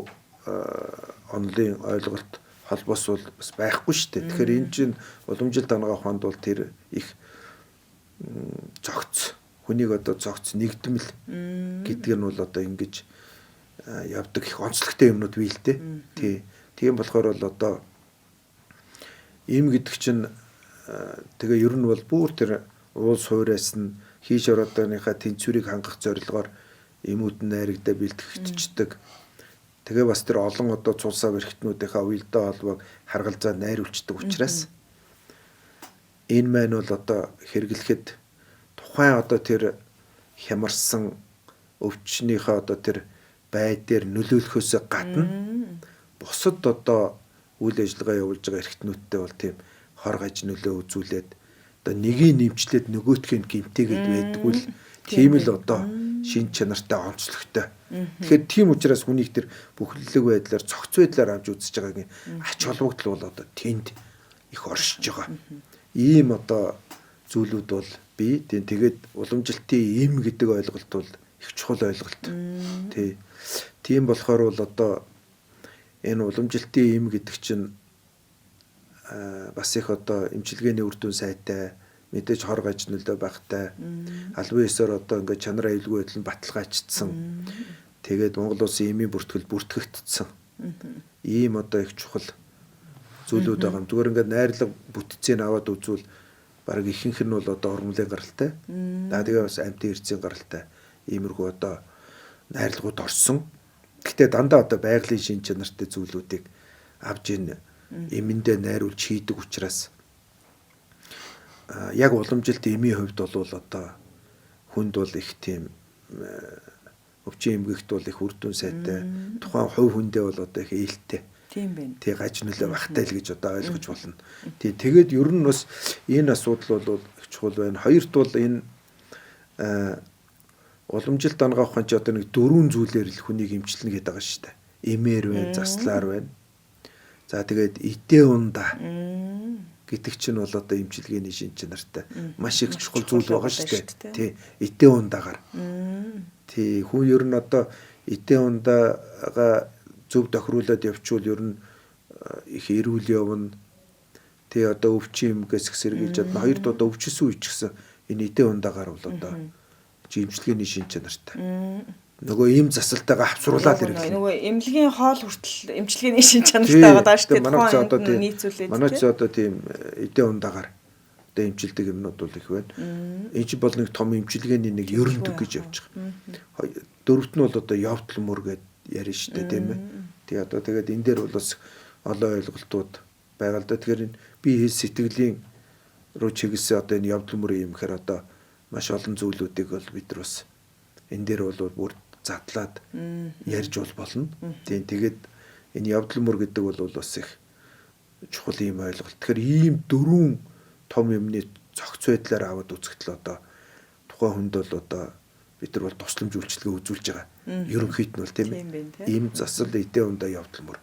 онлын ойлголт холбоос бол бас байхгүй шүү дээ. Тэгэхээр энэ чинь уламжилт ангаах ухаанд бол тэр их цогц хүнийг одоо цогц нэгдмэл гэдэг нь бол одоо ингэж явдаг их онцлогтой юмнууд бий л дээ. Тийм болохоор бол одоо ийм гэдэг чинь тэгээ ер нь бол бүр тэр уул суураас нь хийж орооныхаа тэнцвэрийг хангах зорилгоор эмүүд найрагдаа бэлтгэгдчихдэг. Тэгээ бас тэр олон одоо цулсаа бэрхтнүүдийнхаа уялдаа холбоог харгалзаа найруулцдаг учраас энэ маань бол одоо хэрэглэхэд тухайн одоо тэр хямарсан өвчнийхээ одоо тэр байдлаар нөлөөлөхөөс гадна бусад одоо үйл ажиллагаа явуулж байгаа эрхтнүүдтэй бол тийм хор гаж нөлөө үзүүлээд одоо нэгийг нэмчлээд нөгөөтхийг гимтээгээд байдгүй л тийм л одоо шин чанартай онцлогтой. Тэгэхээр тийм учраас хүнийг тэр бүхэлдэг байдлаар цогц байдлаар авч үзэж байгаагийн ач холбогдол бол одоо тэнд их оршиж байгаа. Ийм одоо зүйлүүд бол бий. Тэгээд уламжилтын эм гэдэг ойлголт бол их чухал ойлголт. Тийм болохоор бол одоо энэ уламжилтын эм гэдэг чинь бас их одоо эмчилгээний үр дүн сайтай, мэдээж хор гаж нөлөө багтай, албан ёсоор одоо ингээд чанар аюулгүй байдал нь баталгааждсан. Тэгээд Монгол улсын эмийн бүртгэл бүртгэгдсэн. Ийм одоо их чухал зүйлүүд байгаа юм. Зүгээр ингээд найрлага бүтцийг аваад үзвэл бараг ихэнх нь бол одоо ормлын гаралтай. Тэгээ бас амьтын эрцийн гаралтай. Иймэрхүү одоо найрлагууд орсон. Гэхдээ дандаа одоо байгалийн шин чанартай зүйлүүдийг авж ийн эмэндээ найруулж хийдэг учраас яг уламжилт эмийн хувьд бол одоо хүнд бол их тийм өвчин эмгэгт бол их үр дүн сайтай. Тухайн хувь хүндээ бол одоо их ээлтэй. Тийм байна. Тэг гаж нөлөө багтай л гэж одоо ойлгож болно. Тэгээд ер нь бас энэ асуудал бол их чухал байна. Хоёрт бол энэ уламжилт ангаа ухаан чи одоо нэг 4 зүйлээр л хүнийг эмчилнэ гэдэг байгаа шүү дээ. Эмээр байна, заслаар байна. За тэгээд идэ унда гэдэг чинь бол одоо эмчилгээний шин чанартай маш их чухал зүйл байгаа шүү дээ. Тий, идэ ундагаар. Тий, хүн ер нь одоо идэ ундаага зөв тохируулаад явуул ер нь их эрүүл явна. Тий, одоо өвчин эмгээс их сэргийлж чадна. Хоёрд одоо өвчсөн үе ч гэсэн энэ идэ ундаагаар бол одоо эмчилгээний шин чанартай. Нөгөө ийм засалтайгаа авсруулаад ирэв. Нөгөө эмнэлгийн хоол хүртэл эмчилгээний шин чанартай байгаа даа шүү дээ. Нийцүүлээд. Манай ч одоо тийм идэ ундаагаар одоо эмчилдэг юмнууд бол их байна. Энэ ч бол нэг том эмчилгээний нэг ерөндөг гэж явж байгаа. Дөрөвт нь бол одоо явдал мөр гэд ярина шүү дээ, тийм ээ. Тий, одоо тэгээд энэ дээр бол бас олон ойлголтууд байгаа л да. Тэгэхээр би сэтгэлийн руу чиглэсэн одоо энэ явдал мөр юм гэхээр одоо маш олон зүйлүүдийг бол бид нар бас энэ дээр бол бүр задлаад ярьж болно. Тийм, тэгээд энэ явдал мөр гэдэг бол бас их чухал юм ойлголт. Тэгэхээр ийм 4 том юмны цогц байдлаар аваад үзэхдээ одоо тухайн хүнд бол одоо бид нар бол тусламж үйлчилгээ үзүүлж байгаа. Ерөнхийд нь бол тийм ээ. Ийм засал идэ ундаа явдал мөр.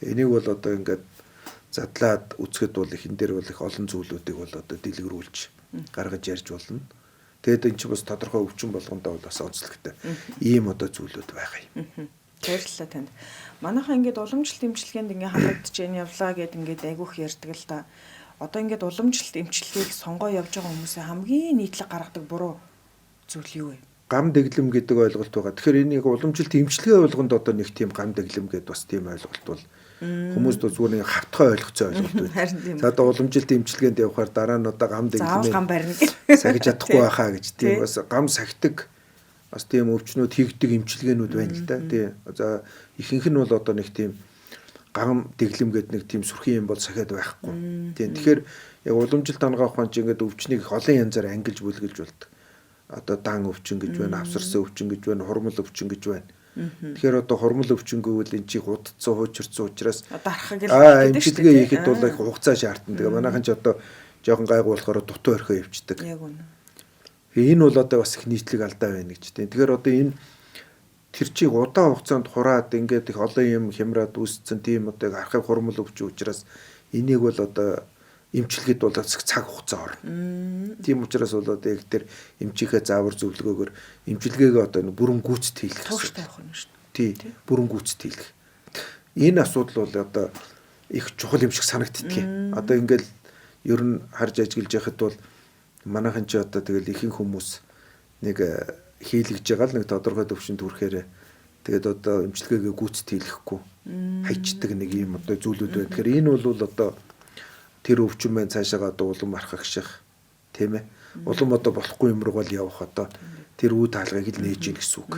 Энийг бол одоо ингээд задлаад үзэхэд бол их энэ дээр бол их олон зүйлүүдийг бол одоо дэлгэрүүлж гаргаж ярьж болно. Тэгээд энэ ч бас тодорхой өвчин болгондоо бол бас онцлогтой. Ийм одоо зүйлүүд байгаа юм. Баярлалаа танд. Манайхаа ингээд уламжлалт эмчилгээнд ингээд хамрагдаж явлаа гэд ингээд айгүйх ярьдаг л да. Одоо ингээд уламжлалт эмчилгээг сонгоо явж байгаа хүмүүсээ хамгийн нийтлэг гаргадаг буруу зүйл юу вэ? Гам дэглэм гэдэг ойлголт байгаа. Тэгэхээр энийг уламжлалт эмчилгээ болгонд одоо нэг тийм гам дэглэм гэдэг бас тийм ойлголт бол хүмүүст зүгээр нэг хавтгай ойлгоцсон ойлголт байна. За одоо уламжлалт эмчилгээнд явахаар дараа нь одоо гам дэглэмээ гам барина сахиж чадахгүй байхаа гэж тийм бас гам сахидаг бас тийм өвчнүүд хийгдэг эмчилгээнүүд байна л да. Тийм. За ихэнх нь бол одоо нэг тийм гам дэглэм гэдэг нэг тийм сүрхэн юм бол сахиад байхгүй. Тийм. Тэгэхээр яг уламжлалт ангаа ухаан чи ингээд өвчнийг их олон янзаар ангилж бүлгэлж болдог. Одоо дан өвчин гэж байна, авсарсан өвчин гэж байна, хурмал өвчин гэж байна. Тэгэхээр одоо хурмал өвчин гэвэл энэ чих удцсан хуучирсан учраас эмчилгээ хийхэд бол их хугацаа шаардна. Тэгээ манайхан ч одоо жоохон гайгүй болохоор дутуу орхио явчихдаг. Яг үнэ. Энэ бол одоо бас их нийтлэг алдаа байна гэж тийм. Тэгэхээр одоо энэ тэр чих удаан хугацаанд хураад ингээд их олон юм хямраад үүсцэн тийм одоо архив хурмал өвчин учраас энийг бол одоо эмчилгээд бол цаг хугацаа орно. Тийм учраас бол одоо яг тэр эмчийнхээ заавар зөвлөгөөгөөр эмчилгээгээ одоо бүрэн гүйцэд хийх тууштай явах юм шүү дээ. Тий, бүрэн гүйцэд хийх. Энэ асуудал бол одоо их чухал юм шиг санагддаг. Одоо ингээл ер нь харж ажиглаж яхад бол манайхан ч одоо тэгэл ихэнх хүмүүс нэг хийлгэж байгаа л нэг тодорхой төвшөнд хүрэхээр тэгээд одоо эмчилгээгээ гүйцэд хийлгэхгүй хайчдаг нэг юм одоо зүйлүүд байна. Тэгэхээр энэ бол одоо тэр өвчин маань цаашаа одоо улам архагших тийм ээ. Улам одоо болохгүй юм руу л явах одоо тэр үе таалгыг л нээж ийн гэсэн үг.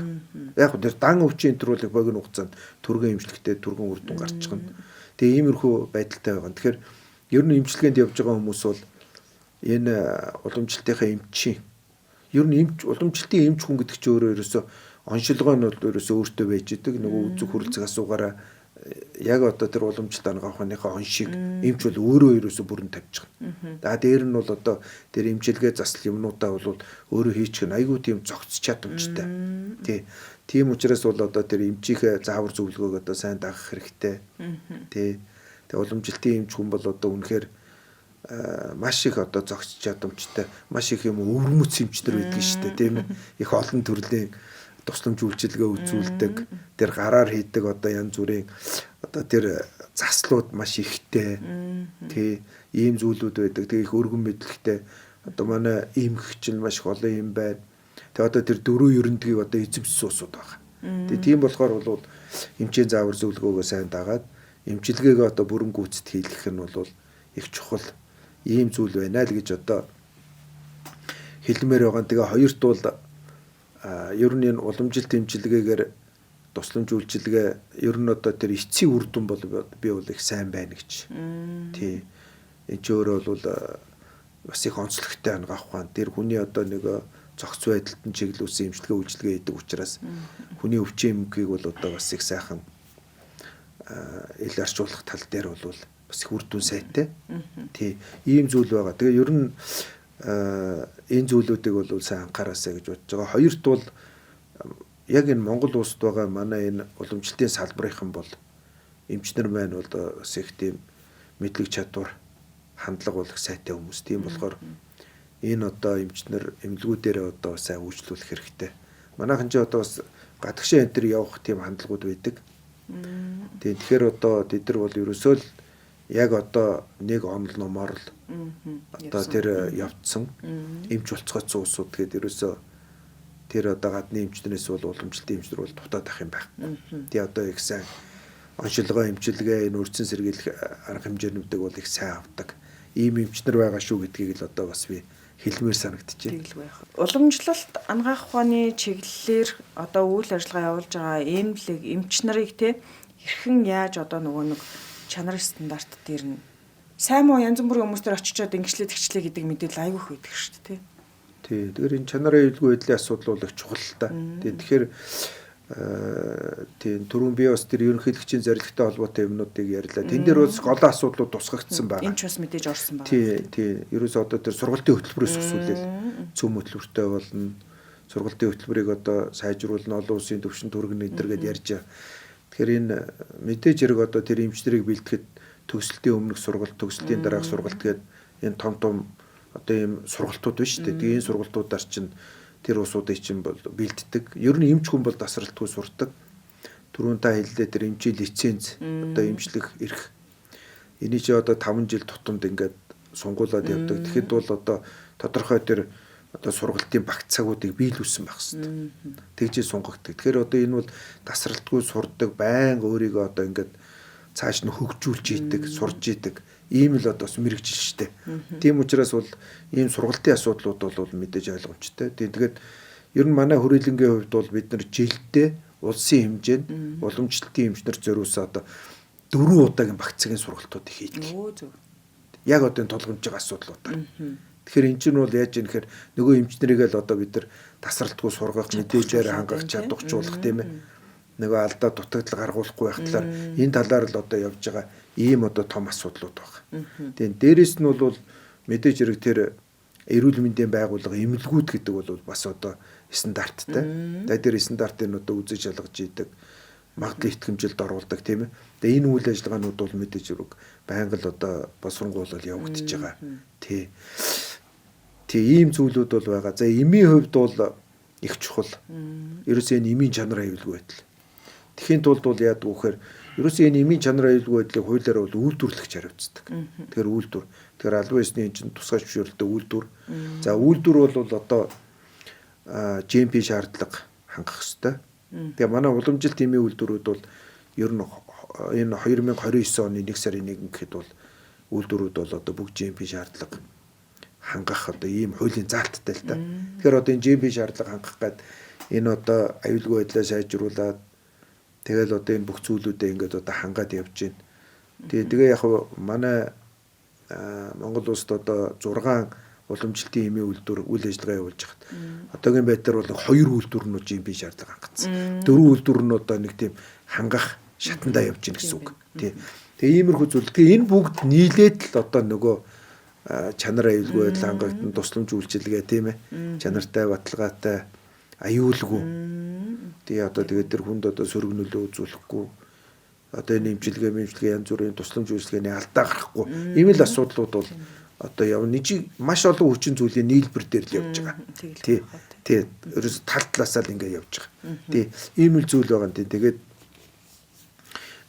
Яг хөө тэр дан өвчин энэ төрүүлэг богино хугацаанд түргэн эмчилгээтэй түргэн үр дүн гарч байгаа. Тэгээ иймэрхүү байдалтай байгаа. Тэгэхээр ер нь эмчилгээнд явж байгаа хүмүүс бол энэ уламжлалтынхаа эмчийн ер нь уламжлалтын эмч хүн гэдэг чинь өөрөө ерөөсөө оншилгоо нь бол ерөөсөө өөртөө байж идэг. Нөгөө үзэг хүрэлцэх асуугаараа яг одоо тэр уламжлалт ангаа ухааныхаа оншиг эмч бол өөрөө ерөөсөө бүрэн тавьж байгаа. За дээр нь бол одоо тэр эмчилгээ засал юмнуудаа бол өөрөө хийчих нь айгүй тийм зогц чадамжтай. Тий. Тийм учраас бол одоо тэр эмчийнхээ заавар зөвлөгөөг одоо сайн дагах хэрэгтэй. Тий. Тэгээ уламжлалтын эмч хүн бол одоо үнэхээр маш их одоо зогц чадамжтай, маш их юм өвөрмөц эмчтэр байдаг шүү дээ, тийм ээ. Их олон төрлийн тусламж үйлчилгээ үзүүлдэг, тэр гараар хийдэг одоо янз бүрийн одоо тэр заслууд маш ихтэй. Тий, ийм зүйлүүд байдаг. Тэгээ их өргөн мэдлэгтэй. Одоо манай эмгэгч чинь маш их олон юм байна. Тэгээ одоо тэр дөрөв ерөндөгийг одоо эзэмшсэн усуд байгаа. Тэгээ тийм болохоор бол эмчийн заавар зөвлөгөөгөө сайн дагаад эмчилгээгээ одоо бүрэн гүйцэд хийлгэх нь бол их чухал ийм зүйл байна л гэж одоо хэлмээр байгаа. Тэгээ хоёрт бол ер нь энэ уламжилт эмчилгээгээр тусламж үйлчилгээ ер нь одоо тэр эцсийн үр дүн бол би бол их сайн байна гэж. Тий. Энэ ч өөрөө бол бас их онцлогтой ангаа ухаан. Тэр хүний одоо нэг зохиц байдалд нь чиглүүлсэн эмчилгээ үйлчилгээ хийдэг учраас хүний өвчин эмгэгийг бол одоо бас их сайхан ил арчуулах тал дээр бол бас их үр дүн сайтай. Тий, ийм зүйл байгаа. Тэгээ ер нь энэ зүйлүүдийг бол сайн анхаараасаа гэж бодож байгаа. Хоёрт бол яг энэ Монгол улсад байгаа манай энэ уламжлалтын салбарынхан бол эмчнэр маань бол бас их тийм мэдлэг чадвар хандлага бол их сайтай хүмүүс. Тийм болохоор энэ одоо эмчнэр эмнэлгүүдээрээ одоо сайн үйлчлүүлэх хэрэгтэй. Манайхан ч одоо бас гадагшаа энэ төр явах тийм хандлагууд байдаг. Тэгэхээр одоо тэд нар бол ерөөсөө л яг одоо нэг онол номоор л одоо тэр явцсан эмч болцгоцсон усуд тэгээд ерөөсөө тэр одоо гадны эмчнээс бол уламжлалтын эмчнэр бол дутаад ах юм байх. Тэгээ одоо их сайн оншилгоо эмчилгээ энэ үрдсэн сэргийлэх арга хэмжээнүүдийг бол их сайн авдаг. Ийм эмчнэр байгаа шүү гэдгийг л одоо бас би хэлмээр санагдчихэв. Тэгэл байх. Уламжлалт анагаах ухааны чиглэлээр одоо үйл ажиллагаа явуулж байгаа эмнэлэг эмч нарыг те хэрхэн яаж одоо нөгөө нэг чанарын стандарт дээр нь сайн муу янз бүрийн хүмүүс төр очичоод ингэчлээ тэгчлээ гэдэг мэдээлэл айгүйх байдаг шүү дээ. Тий. Тэгэхээр энэ чанарын аюулгүй байдлын асуудал бол их чухал л та. Тэгэхээр тийм түрүүн би бас тэр ерөнхийлөгчийн зорилготой холбоотой юмнуудыг ярьлаа. Тэн дээр бас голоо асуудлууд тусгагдсан байна. Энд ч бас мэдээж орсон байна. Тий. Ерөөсөө одоо тэр сургалтын хөтөлбөрөөс өсвөлэл цөм хөтөлбөртэй болно. Сургалтын хөтөлбөрийг одоо сайжруулна, олон улсын төвшин түргэн энэ төр гэдээ ярьж байгаа. Тэгэхээр энэ мэдээж хэрэг одоо тэр эмчнэрийг бэлтгэхэд төгсөлтийн өмнөх сургалт, төгсөлтийн дараах сургалт гэдэг энэ том одоо ийм сургалтууд байна шүү дээ. Тэгээ энэ сургалтуудаар чинь тэр усуудыг чинь бол бэлддэг. Ер нь эмч хүн бол тасралтгүй сурдаг. Түрүүн та хэллээ тэр эмчийн лиценз одоо эмчлэх эрх. Эний чи одоо 5 жил тутамд ингээд сунгуулад явдаг. Тэгэхэд бол одоо тодорхой тэр одоо сургалтын багц цагуудыг биелүүлсэн байх хэрэгтэй. Тэгжээ сунгагддаг. Тэгэхээр одоо энэ бол тасралтгүй сурдаг, байнга өөрийгөө одоо ингээд цааш нь хөгжүүлж идэг, сурж идэг. Ийм л одоо мэрэгжилштэй. Тийм учраас бол ийм сургалтын асуудлууд бол мэдээж ойлгомжтой. Тэгээд ер нь манай хүрээлэнгийн хувьд бол бид нар жилдээ улсын хэмжээнд уламжлалтын эмчнэр зориулсан одоо 4 удаагийн багцгийн сургалтууд хийдэг. Яг одоо энэ тулгамж байгаа асуудлуудаар. Тэгэхээр эн чинь бол яаж юм гэхээр нөгөө эмчнэрийг л одоо бид нар тасралтгүй сургах, мэдээлэлээр хангах, чадварчуулах тийм ээ. Нөгөө алдаа дутагдал гаргуулахгүй байх талаар энэ талаар л одоо явж байгаа ийм одоо том асуудлууд байна. Тэгээд дээрэс нь бол мэдээж хэрэг тэр эрүүл мэндийн байгууллага эмнэлгүүд гэдэг бол бас одоо стандарттай. Тэгээд тэр стандартыг одоо үзэж шалгаж идэг, магадлал итгэмжилд оруулдаг тийм ээ. Тэгээд энэ үйл ажиллагаанууд бол мэдээж хэрэг байнга л одоо босронгуул явагдаж байгаа. Тий. Ийм зүйлүүд бол байгаа. За эмийн хувьд бол их чухал. Ерөөсөө энэ эмийн чанар аюулгүй байдал. Тэхийн тулд бол яадаг вэ гэхээр ерөөсөө энэ эмийн чанар аюулгүй байдлыг хуулиараа бол үйлдвэрлэгч хариуцдаг. Тэгэхээр үйлдвэр. Тэгэхээр албан ёсны энэ чинь тусгай зөвшөөрөлтөй үйлдвэр. За үйлдвэр бол одоо GMP шаардлага хангах ёстой. Тэгээ манай уламжилт эмийн үйлдвэрүүд бол ер нь энэ 2029 оны 1 сарын 1 гэхэд бол үйлдвэрүүд бол одоо бүгд GMP шаардлага хангах одоо ийм хуулийн заалттай л та. Тэгэхээр одоо энэ GMP шаардлага хангах гээд энэ одоо аюулгүй байдлаа сайжруулад тэгэл одоо энэ бүх зүйлүүдээ ингээд одоо хангаад явж байна. Тэгээ яг манай Монгол улсад одоо 6 уламжлалтын эмийн үйлдвэр үйл ажиллагаа явуулж хат. Одоогийн байдлаар бол 2 үйлдвэрнүүд GMP шаардлага хангацсан. 4 үйлдвэр нь одоо нэг тийм хангах шатандаа явж гин гэсэн үг. Тэгээ иймэрхүү зүйл. Тэгээ энэ бүгд нийлээд л одоо нөгөө чанар аюулгүй байдал хангалтанд тусламж үйлчилгээ тийм ээ. Чанартай, баталгаатай, аюулгүй. Тэгээ одоо тэгээд тэр хүнд одоо сөрөг нөлөө үзүүлэхгүй. Одоо энэ эмчилгээ янз бүрийн тусламж үйлчилгээний алдаа гарахгүй. Ийм л асуудлууд бол одоо яв нэг маш олон хүчин зүйлийн нийлбэр дээр л явж байгаа. Тий. Ерөөс тал талаасаа л ингээд явж байгаа. Тий. Ийм л зүйл байгаа юм. Тэгээд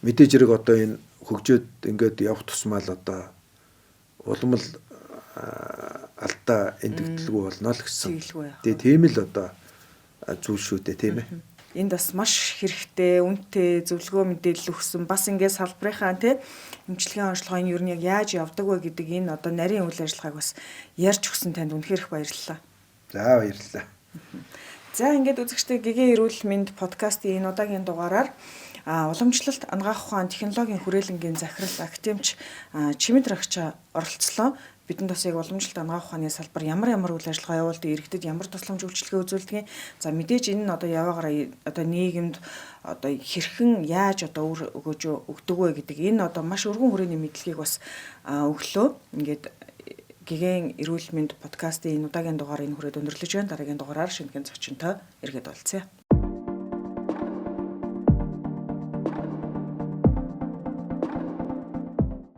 мэдээж хэрэг одоо энэ хөгжөөд ингээд явах тусмаа л одоо улам л алдаа эндэгдэлгүй болно л гэсэн. Тэгээ тийм л одоо зүйл шүү дээ тийм ээ. Энд бас маш хэрэгтэй, үнэтэй зөвлөгөө мэдээлэл өгсөн. Бас ингээд салбарынхаа тий эмчилгээний онцлогоо юу нэг яаж явдаг вэ гэдэг энэ одоо нарийн үйл ажиллагааг бас ярьж өгсөн танд үнэхээр их баярлалаа. За баярлалаа. За ингээд үзэгчтэй Гэгээ эрүүл мэнд подкастын энэ удаагийн дугаараар Уламжлалт анагаах ухаан технологийн хүрээлэнгийн захирал академич Чимэд Рагча оролцлоо. Бидэнд бас яг уламжлалт анагаах ухааны салбар ямар үйл ажиллагаа явуулдаг, иргэдэд ямар тусламж үйлчилгээ үзүүлдэг. За мэдээж энэ нь одоо яваагаараа одоо нийгэмд одоо хэрхэн яаж одоо өгөөж өгдөг вэ гэдэг энэ одоо маш өргөн хүрээний мэдлэгийг бас өглөө. Ингээд Гэгээн эрүүл мэнд подкастын энэ удаагийн дугаарыг хүрээд өндөрлөж байна. Дараагийн дугаараар шинэхэн зочинтой эргээд уулзъя.